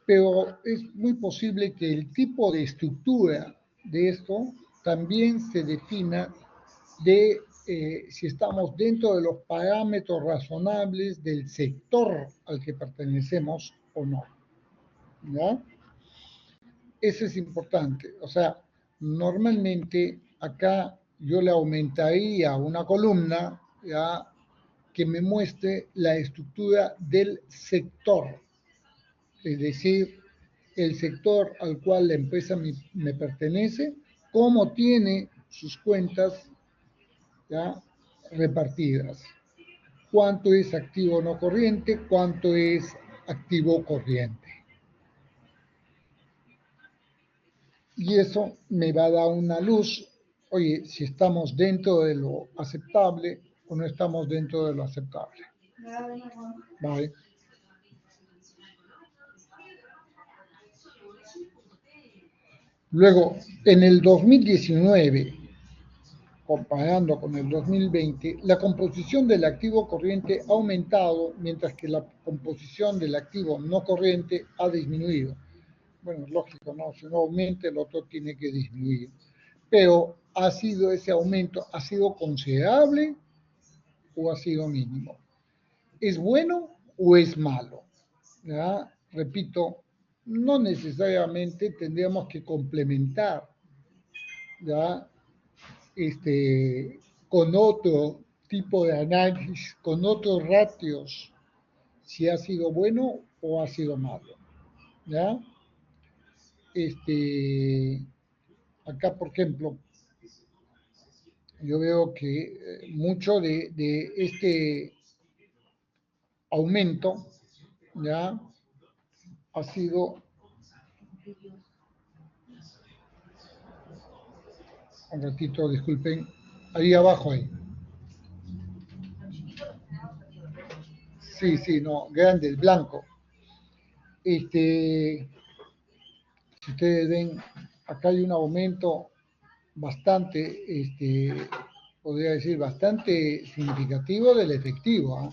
pero es muy posible que el tipo de estructura de esto también se defina de si estamos dentro de los parámetros razonables del sector al que pertenecemos o no. ¿Ya? Eso es importante. O sea, normalmente acá yo le aumentaría una columna, ¿ya?, que me muestre la estructura del sector, es decir, el sector al cual la empresa me pertenece, cómo tiene sus cuentas, ¿ya?, repartidas. Cuánto es activo no corriente, cuánto es activo corriente. Y eso me va a dar una luz, oye, si estamos dentro de lo aceptable o no estamos dentro de lo aceptable. ¿Vale? Luego, en el 2019, comparando con el 2020, la composición del activo corriente ha aumentado, mientras que la composición del activo no corriente ha disminuido. Bueno, lógico, ¿no? Si uno aumenta, el otro tiene que disminuir. Pero ese aumento ha sido considerable o ha sido mínimo. ¿Es bueno o es malo? ¿Ya? Repito, no necesariamente tendríamos que complementar, ¿ya?, con otro tipo de análisis, con otros ratios, si ha sido bueno o ha sido malo. ¿Ya? Acá, por ejemplo, yo veo que mucho de este aumento, ¿ya?, ha sido, un ratito, disculpen, ahí abajo, ahí, Sí, sí, no, grande, el blanco. Si ustedes ven, acá hay un aumento bastante, podría decir, bastante significativo del efectivo, ¿ah?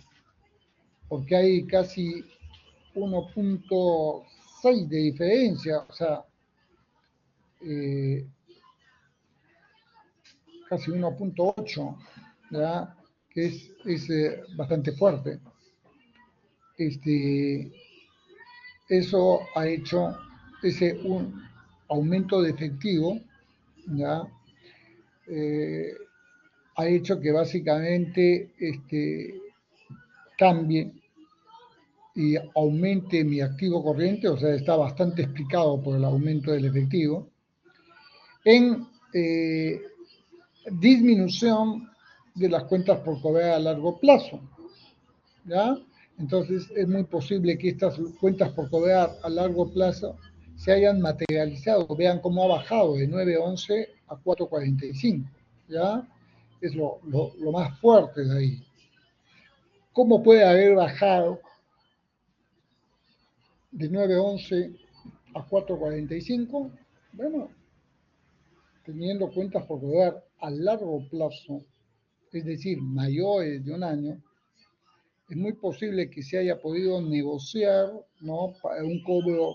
Porque hay casi 1,6 de diferencia, o sea, eh, casi 1,8, ¿verdad? Que es bastante fuerte. Este, Eso ha hecho un aumento de efectivo, ¿ya? Eh, Ha hecho que básicamente cambie y aumente mi activo corriente, o sea, está bastante explicado por el aumento del efectivo, en disminución de las cuentas por cobrar a largo plazo, ¿ya? Entonces es muy posible que estas cuentas por cobrar a largo plazo se hayan materializado. Vean cómo ha bajado de 9,11 a 4,45, ¿ya? Es lo más fuerte de ahí. ¿Cómo puede haber bajado de 9,11 a 4,45? Bueno, teniendo cuentas por cobrar a largo plazo, es decir, mayores de un año, es muy posible que se haya podido negociar, ¿no?, para un cobro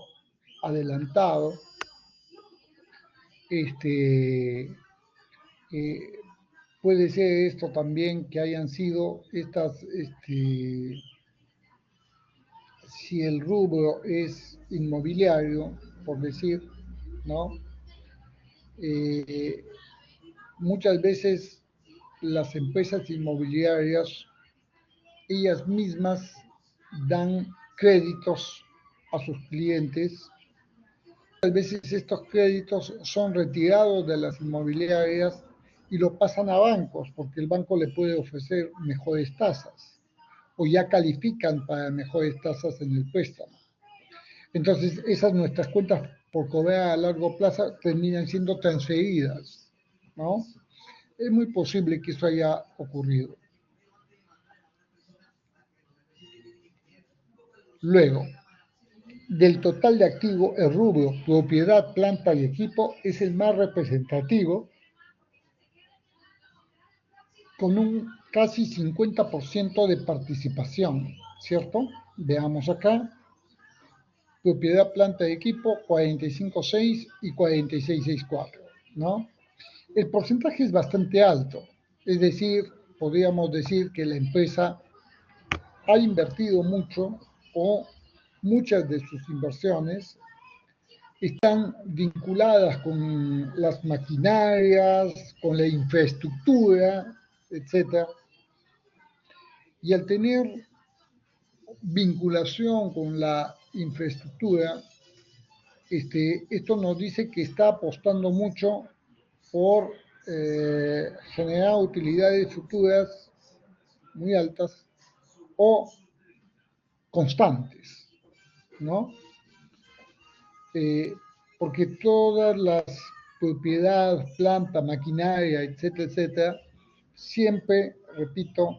adelantado. Este, eh, Puede ser esto también que hayan sido estas, si el rubro es inmobiliario, por decir, ¿no? Eh, Muchas veces las empresas inmobiliarias, ellas mismas dan créditos a sus clientes. A veces estos créditos son retirados de las inmobiliarias y lo pasan a bancos porque el banco le puede ofrecer mejores tasas o ya califican para mejores tasas en el préstamo. Entonces esas nuestras cuentas por cobrar a largo plazo terminan siendo transferidas, ¿no? Es muy posible que eso haya ocurrido. Luego, del total de activos, el rubro propiedad, planta y equipo es el más representativo, con un casi 50% de participación, ¿cierto? Veamos acá, propiedad, planta y equipo, 45,6 y 46,64, ¿no? El porcentaje es bastante alto, es decir, podríamos decir que la empresa ha invertido mucho o muchas de sus inversiones están vinculadas con las maquinarias, con la infraestructura, etcétera. Y al tener vinculación con la infraestructura, esto nos dice que está apostando mucho por generar utilidades futuras muy altas o constantes, ¿no? Eh, Porque todas las propiedades, planta, maquinaria, etcétera, etcétera, siempre, repito,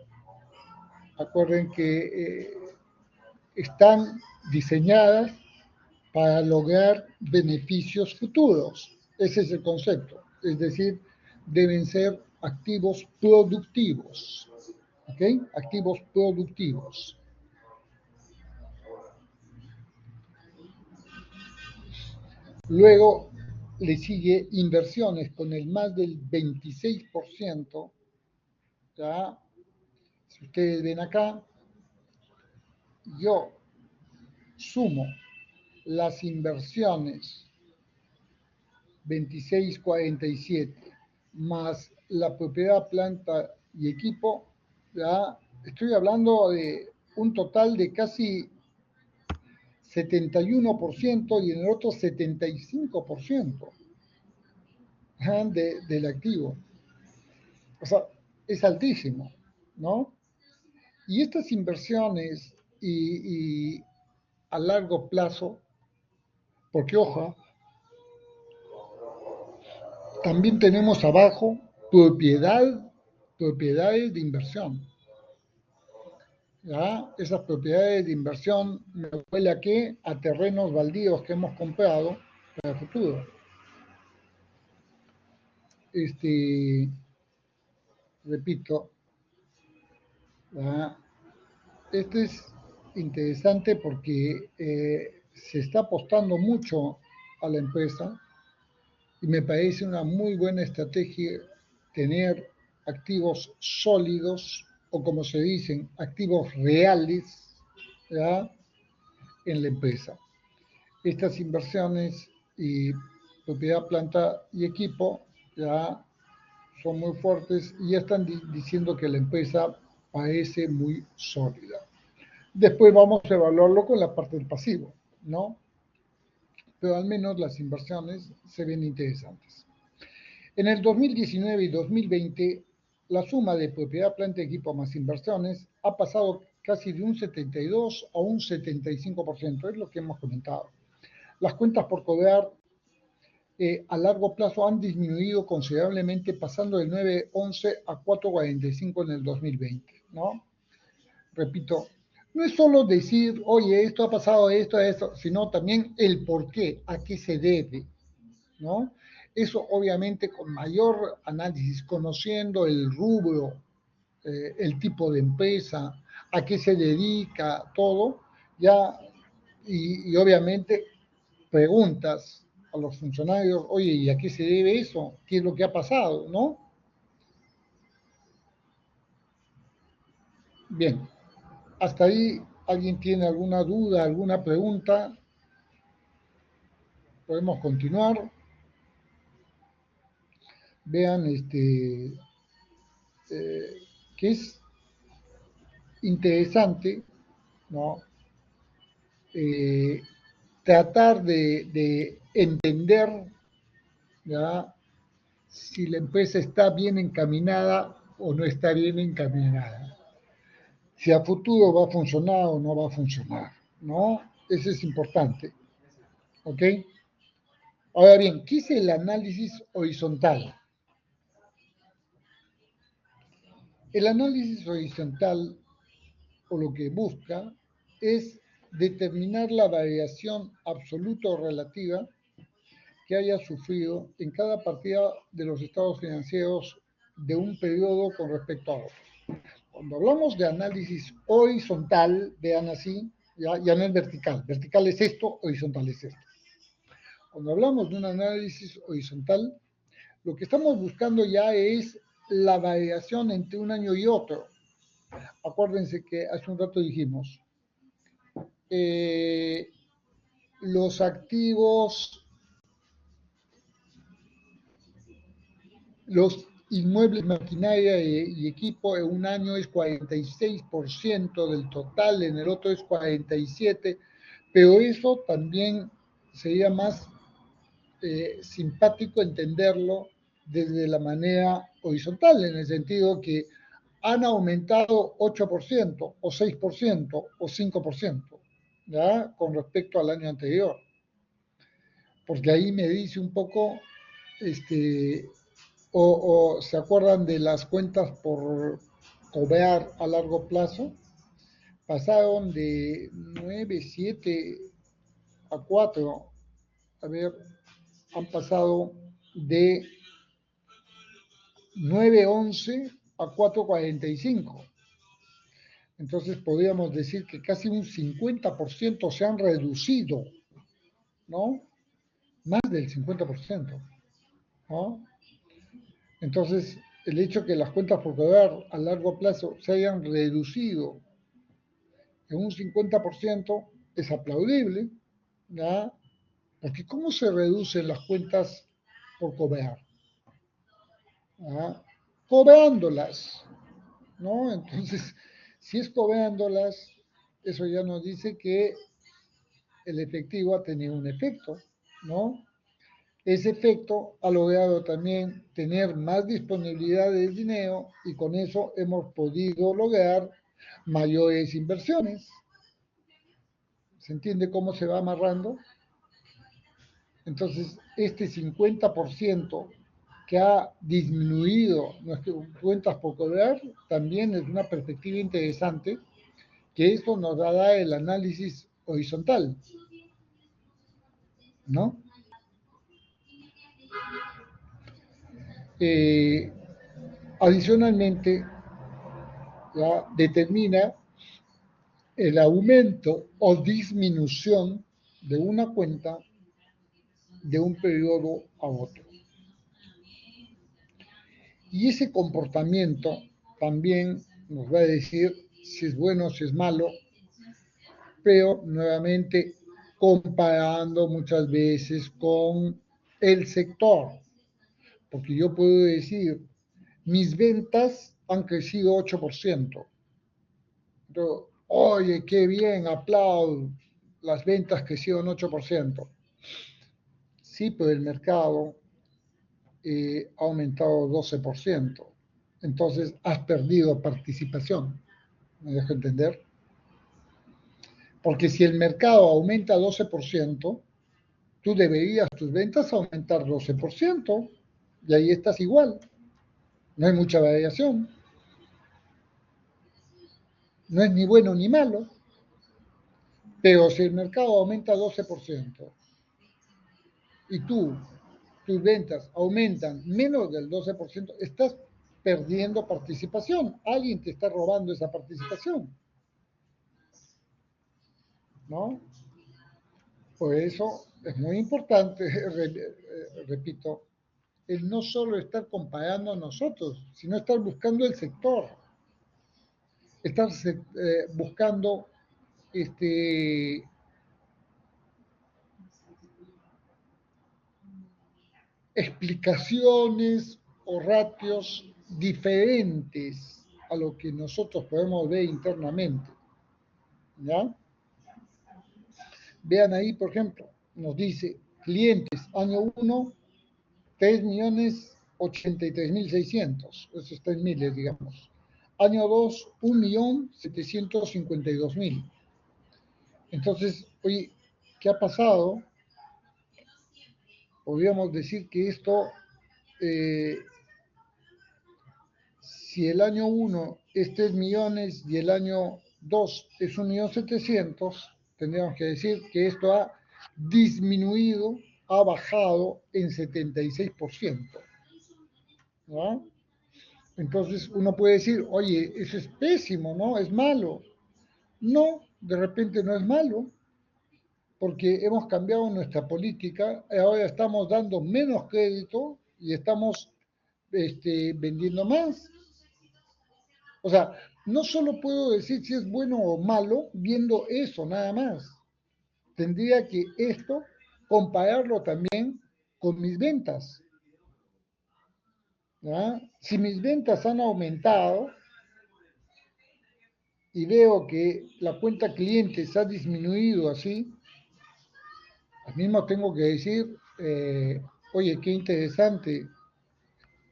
acuerden que están diseñadas para lograr beneficios futuros. Ese es el concepto. Es decir, deben ser activos productivos. ¿Ok? Activos productivos. Luego le sigue inversiones con el más del 26%. ¿Ya? Si ustedes ven acá, yo sumo las inversiones 26,47 más la propiedad, planta y equipo, ya estoy hablando de un total de casi 71% y en el otro 75% del activo. O sea, es altísimo, ¿no? Y estas inversiones y a largo plazo, porque ojo, también tenemos abajo propiedades de inversión. ¿ya? Esas propiedades de inversión me huele a qué? A terrenos baldíos que hemos comprado para el futuro. Repito, ¿ya? Este es interesante porque se está apostando mucho a la empresa y me parece una muy buena estrategia tener activos sólidos o como se dicen, activos reales, ¿ya? En la empresa. Estas inversiones y propiedad, planta y equipo ya son muy fuertes y ya están diciendo que la empresa parece muy sólida. Después vamos a evaluarlo con la parte del pasivo, ¿no? Pero al menos las inversiones se ven interesantes. En el 2019 y 2020, la suma de propiedad, planta, equipo más inversiones ha pasado casi de un 72 a un 75%, es lo que hemos comentado. Las cuentas por cobrar a largo plazo han disminuido considerablemente, pasando del 9.11 a 4.45 en el 2020, ¿no? Repito, no es solo decir, oye, esto ha pasado, esto, sino también el por qué, a qué se debe, ¿no? Eso obviamente con mayor análisis, conociendo el rubro, el tipo de empresa, a qué se dedica, todo, ya, y obviamente preguntas a los funcionarios, oye, ¿y a qué se debe eso? ¿Qué es lo que ha pasado? ¿No? Bien, hasta ahí, ¿alguien tiene alguna duda, alguna pregunta? Podemos continuar. Vean, que es interesante, ¿no? Eh, tratar de entender, ¿ya? Si la empresa está bien encaminada o no está bien encaminada. Si a futuro va a funcionar o no va a funcionar, ¿no? Eso es importante, ¿ok? Ahora bien, ¿qué es el análisis horizontal? El análisis horizontal, o lo que busca, es determinar la variación absoluta o relativa que haya sufrido en cada partida de los estados financieros de un periodo con respecto a otro. Cuando hablamos de análisis horizontal, vean así, ya no es vertical. Vertical es esto, horizontal es esto. Cuando hablamos de un análisis horizontal, lo que estamos buscando ya es la variación entre un año y otro. Acuérdense que hace un rato dijimos, eh, los activos, los inmuebles, maquinaria y equipo en un año es 46% del total, en el otro es 47%, pero eso también sería más simpático entenderlo desde la manera horizontal, en el sentido que han aumentado 8% o 6% o 5%, ¿ya? Con respecto al año anterior. Porque ahí me dice un poco, o se acuerdan de las cuentas por cobrar a largo plazo, pasaron de 9, 7 a 4, a ver, han pasado de 9.11 a 4.45. Entonces podríamos decir que casi un 50% se han reducido, ¿no? Más del 50%, ¿no? Entonces, el hecho que las cuentas por cobrar a largo plazo se hayan reducido en un 50% es aplaudible, ¿ya? Porque ¿cómo se reducen las cuentas por cobrar? ¿Ya? Cobrándolas, ¿no? Entonces, si es cobrándolas, eso ya nos dice que el efectivo ha tenido un efecto, ¿no? Ese efecto ha logrado también tener más disponibilidad de dinero y con eso hemos podido lograr mayores inversiones. ¿Se entiende cómo se va amarrando? Entonces, este 50% que ha disminuido nuestras cuentas por cobrar también es una perspectiva interesante que esto nos dará el análisis horizontal, ¿no? Eh, Adicionalmente, ya determina el aumento o disminución de una cuenta de un periodo a otro. Y ese comportamiento también nos va a decir si es bueno o si es malo, pero nuevamente comparando muchas veces con el sector, porque yo puedo decir, mis ventas han crecido 8%. Entonces, oye, qué bien, aplaudo, las ventas crecieron 8%. Sí, pero el mercado ha aumentado 12%. Entonces, has perdido participación. ¿Me dejo entender? Porque si el mercado aumenta 12%, tú deberías tus ventas aumentar 12%. Y ahí estás igual. No hay mucha variación. No es ni bueno ni malo. Pero si el mercado aumenta 12% y tus ventas aumentan menos del 12%, estás perdiendo participación. Alguien te está robando esa participación, ¿no? Por eso es muy importante, repito, el no solo estar comparando a nosotros, sino estar buscando el sector, estar buscando este, explicaciones o ratios diferentes a lo que nosotros podemos ver internamente. ¿Ya? Vean ahí, por ejemplo, nos dice clientes, año 1, 3.083.600, eso está en miles, digamos. Año 2, 1.752.000. Entonces, oye, ¿qué ha pasado? Podríamos decir que esto, eh, si el año 1 es 3 millones y el año 2 es 1.700.000, tendríamos que decir que esto ha disminuido, ha bajado en 76%. ¿No? Entonces uno puede decir, oye, eso es pésimo, ¿no? Es malo. No, de repente no es malo, porque hemos cambiado nuestra política, ahora estamos dando menos crédito y estamos vendiendo más. O sea, no solo puedo decir si es bueno o malo viendo eso nada más. Tendría que esto compararlo también con mis ventas. ¿Ya? Si mis ventas han aumentado y veo que la cuenta clientes ha disminuido así, al mismo tengo que decir, oye, qué interesante,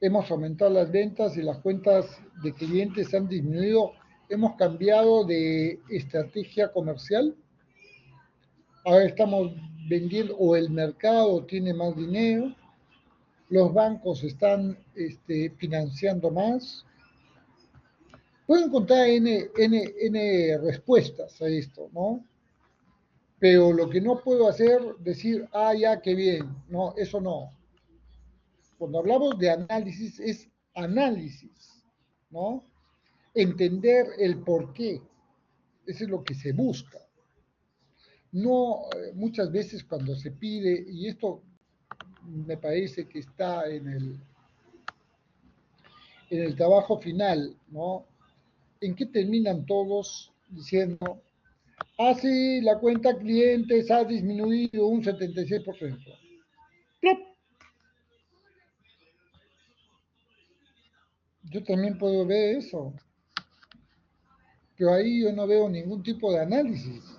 hemos aumentado las ventas y las cuentas de clientes han disminuido, hemos cambiado de estrategia comercial, ahora estamos vendiendo o el mercado tiene más dinero, los bancos están financiando más. Puedo encontrar N respuestas a esto, ¿no? Pero lo que no puedo hacer, decir, ah, ya, qué bien. No, eso no. Cuando hablamos de análisis, es análisis, ¿no? Entender el por qué. Eso es lo que se busca. No, muchas veces cuando se pide, y esto me parece que está en el trabajo final, ¿no? ¿En qué terminan todos diciendo, ah, sí, la cuenta clientes ha disminuido un 76%? ¡Plop! Yo también puedo ver eso, pero ahí yo no veo ningún tipo de análisis.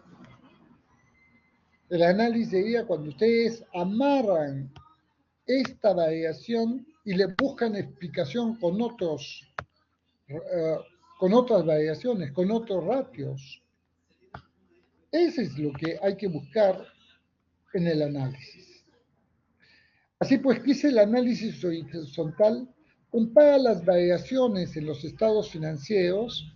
El análisis sería cuando ustedes amarran esta variación y le buscan explicación con otras variaciones, con otros ratios. Eso es lo que hay que buscar en el análisis. Así pues, ¿qué es el análisis horizontal? Compara las variaciones en los estados financieros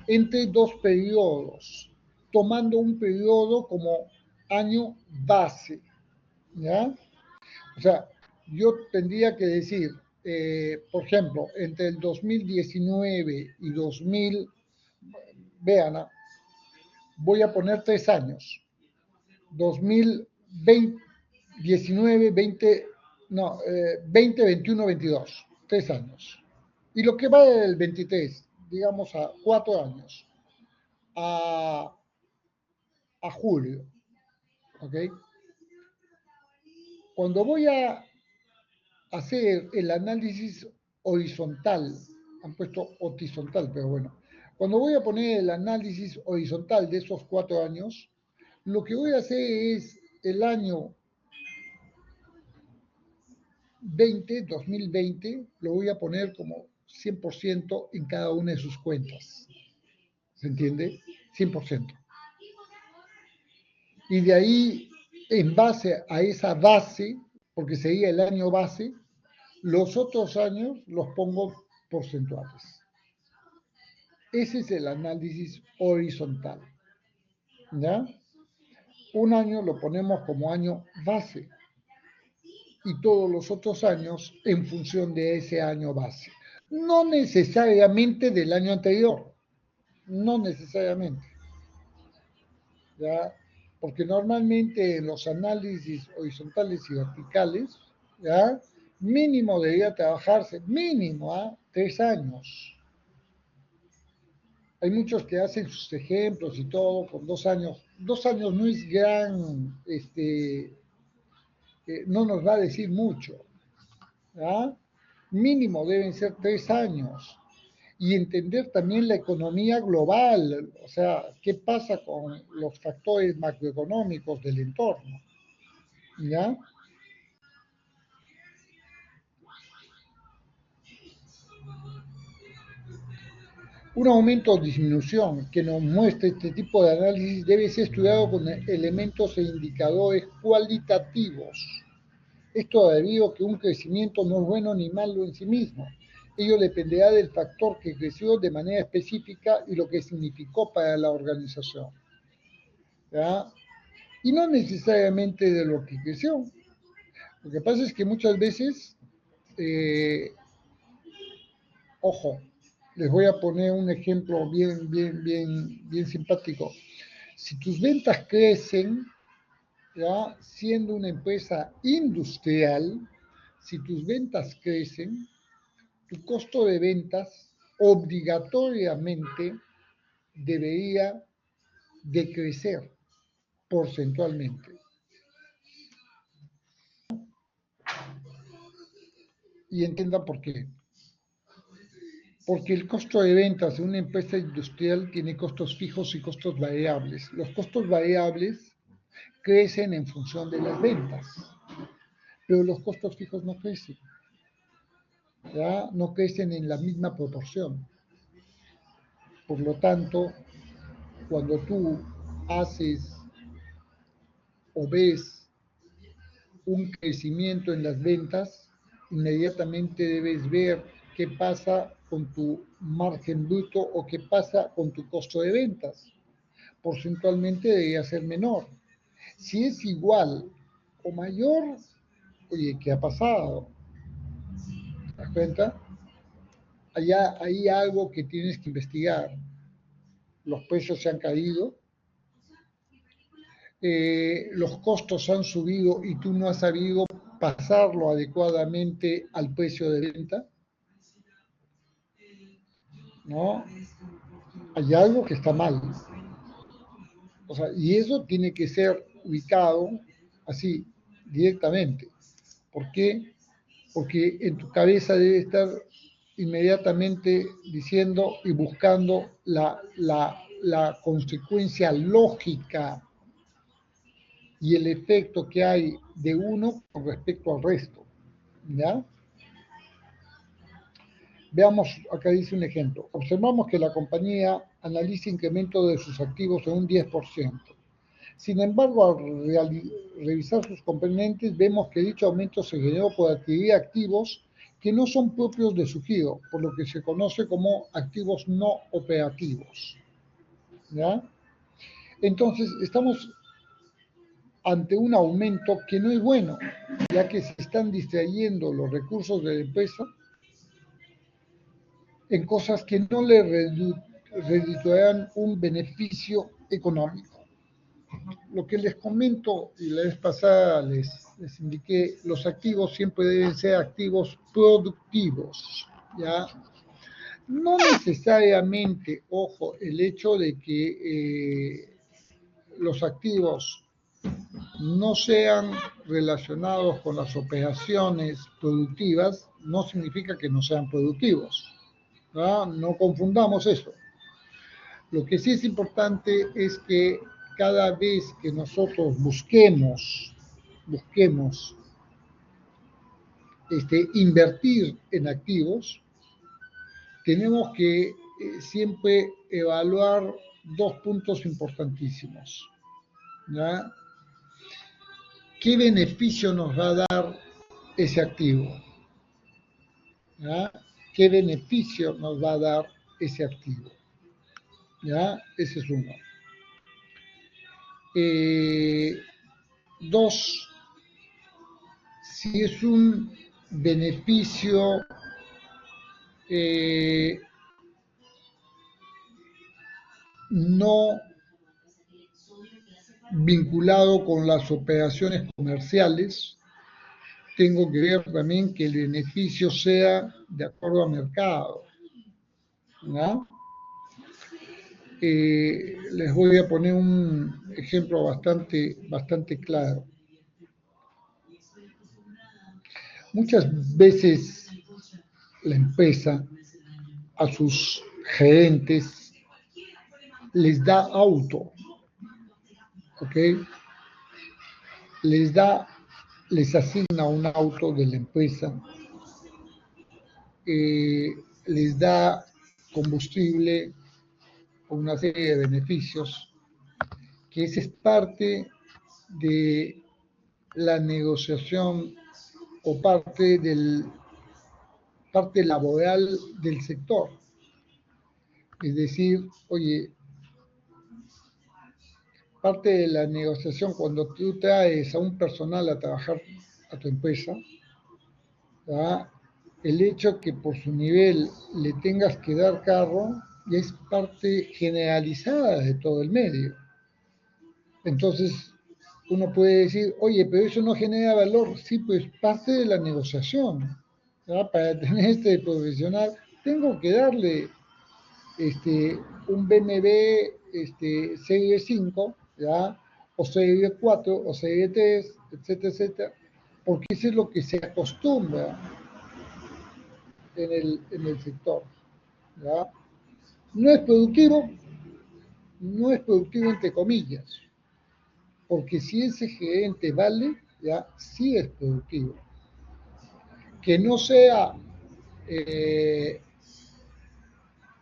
entre dos periodos, tomando un periodo como año base, ¿ya? O sea, yo tendría que decir, por ejemplo, entre el 2019 y 2000, vean, voy a poner 3 años, 2020, 19, 20, no, 20, 21, 22, 3 años. Y lo que va del 23, digamos a 4 años, a, a julio, ¿ok? Cuando voy a hacer el análisis horizontal, han puesto horizontal, pero bueno, cuando voy a poner el análisis horizontal de esos 4 años, lo que voy a hacer es el año 2020, lo voy a poner como 100% en cada una de sus cuentas. ¿Se entiende? 100%. Y de ahí, en base a esa base, porque sería el año base, los otros años los pongo porcentuales. Ese es el análisis horizontal. ¿Ya? Un año lo ponemos como año base y todos los otros años en función de ese año base. No necesariamente del año anterior, no necesariamente. ¿Ya? Porque normalmente en los análisis horizontales y verticales, ¿ya? Mínimo debería trabajarse, mínimo, 3 años. Hay muchos que hacen sus ejemplos y todo con 2 años. 2 años no es gran, no nos va a decir mucho. ¿Ya? Mínimo deben ser 3 años. Y entender también la economía global, o sea, qué pasa con los factores macroeconómicos del entorno. ¿Ya? Un aumento o disminución que nos muestre este tipo de análisis debe ser estudiado con elementos e indicadores cualitativos. Esto debido a que un crecimiento no es bueno ni malo en sí mismo. Ello dependerá del factor que creció de manera específica y lo que significó para la organización. ¿Ya? Y no necesariamente de lo que creció. Lo que pasa es que muchas veces, ojo, les voy a poner un ejemplo bien simpático. Si tus ventas crecen, ¿ya? Siendo una empresa industrial, si tus ventas crecen, tu costo de ventas obligatoriamente debería decrecer porcentualmente. Y entiendan por qué. Porque el costo de ventas de una empresa industrial tiene costos fijos y costos variables. Los costos variables crecen en función de las ventas, pero los costos fijos no crecen, ¿ya? No crecen en la misma proporción. Por lo tanto, cuando tú haces o ves un crecimiento en las ventas, inmediatamente debes ver qué pasa con tu margen bruto o qué pasa con tu costo de ventas. Porcentualmente debería ser menor. Si es igual o mayor, oye, ¿qué ha pasado? ¿Te das cuenta? Allá hay algo que tienes que investigar. Los precios se han caído, los costos han subido y tú no has sabido pasarlo adecuadamente al precio de venta, ¿no? Hay algo que está mal. O sea, y eso tiene que ser ubicado así, directamente. ¿Por qué? Porque en tu cabeza debe estar inmediatamente diciendo y buscando la consecuencia lógica y el efecto que hay de uno con respecto al resto. ¿Ya? Veamos, acá dice un ejemplo. Observamos que la compañía analiza incremento de sus activos en un 10%. Sin embargo, al revisar sus componentes, vemos que dicho aumento se generó por adquirir activos que no son propios de su giro, por lo que se conoce como activos no operativos. ¿Ya? Entonces, estamos ante un aumento que no es bueno, ya que se están distrayendo los recursos de la empresa en cosas que no le redituarán un beneficio económico. Lo que les comento y la vez pasada les indiqué, los activos siempre deben ser activos productivos, ¿ya? No necesariamente, ojo, el hecho de que los activos no sean relacionados con las operaciones productivas, no significa que no sean productivos, ¿verdad? No confundamos eso. Lo que sí es importante es que cada vez que nosotros busquemos invertir en activos, tenemos que siempre evaluar dos puntos importantísimos, ¿ya? ¿Qué beneficio nos va a dar ese activo? ¿Ya? ¿Qué beneficio nos va a dar ese activo? ¿Ya? Ese es uno. Dos, si es un beneficio no vinculado con las operaciones comerciales, tengo que ver también que el beneficio sea de acuerdo al mercado, ¿no? Les voy a poner un ejemplo bastante claro. Muchas veces la empresa a sus gerentes les da auto, ¿ok? Les asigna un auto de la empresa, les da combustible o una serie de beneficios, que esa es de la negociación o parte laboral del sector. Es decir, oye, parte de la negociación cuando tú traes a un personal a trabajar a tu empresa, ¿verdad? El hecho que por su nivel le tengas que dar carro ya es parte generalizada de todo el medio. Entonces, uno puede decir, oye, pero eso no genera valor. Sí, pues parte de la negociación. ¿Verdad? Para tener este profesional, tengo que darle un BMW Serie 5, ¿ya? O Serie 4, o Serie 3, etcétera, etcétera, porque eso es lo que se acostumbra en el sector. ¿Ya? No es productivo, no es productivo entre comillas, porque si ese gerente vale, ya sí es productivo. Que no sea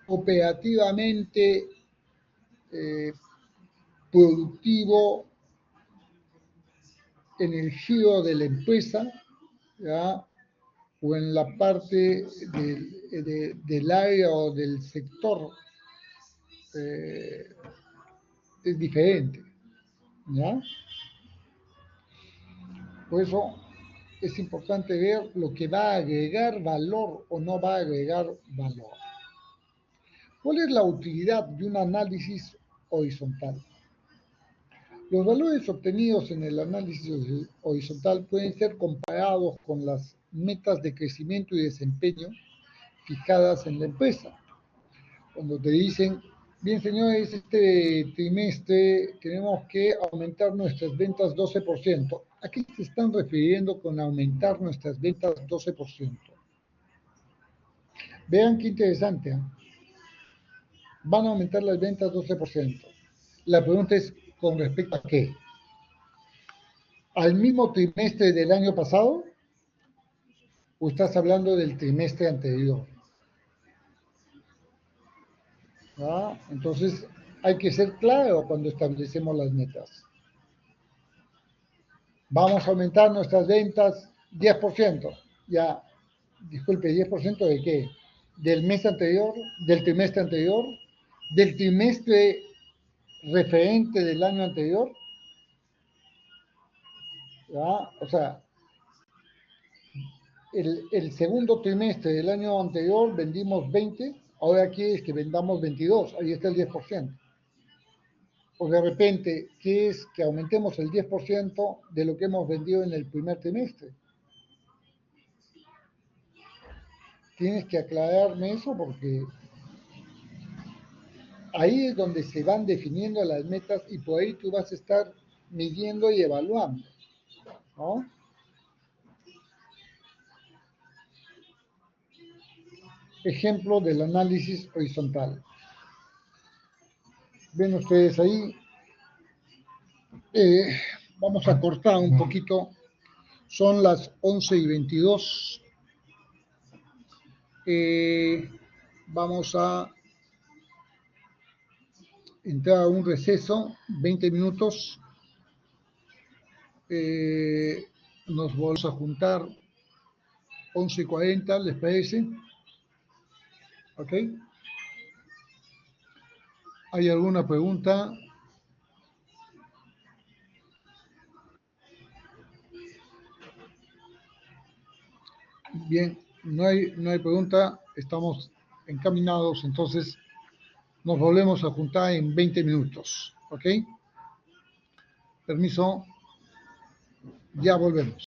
operativamente productivo en el giro de la empresa, ¿ya? O en la parte del área o del sector, es diferente, ¿ya? Por eso es importante ver lo que va a agregar valor o no va a agregar valor. ¿Cuál es la utilidad de un análisis horizontal? Los valores obtenidos en el análisis horizontal pueden ser comparados con las metas de crecimiento y desempeño fijadas en la empresa. Cuando te dicen, bien señores, este trimestre tenemos que aumentar nuestras ventas 12%. ¿A qué se están refiriendo con aumentar nuestras ventas 12%? Vean qué interesante, ¿eh? Van a aumentar las ventas 12%. La pregunta es, ¿con respecto a qué? ¿Al mismo trimestre del año pasado? ¿O estás hablando del trimestre anterior? ¿Ah? Entonces, hay que ser claro cuando establecemos las metas. Vamos a aumentar nuestras ventas 10%. Ya, Disculpe, ¿10% de qué? ¿Del mes anterior? ¿Del trimestre anterior? ¿Del trimestre referente del año anterior? ¿Ya? O sea, el segundo trimestre del año anterior vendimos 20, ahora quieres que vendamos 22, ahí está el 10%. O de repente, ¿quieres que aumentemos el 10% de lo que hemos vendido en el primer trimestre? Tienes que aclararme eso porque ahí es donde se van definiendo las metas y por ahí tú vas a estar midiendo y evaluando, ¿no? Ejemplo del análisis horizontal. Ven ustedes ahí, vamos a cortar un poquito, son las 11:22. Vamos a entrar a un receso, 20 minutos. Nos volvemos a juntar 11:40, ¿les parece? ¿Ok? ¿Hay alguna pregunta? Bien, no hay pregunta, estamos encaminados, entonces nos volvemos a juntar en 20 minutos, ¿ok? Permiso, ya volvemos.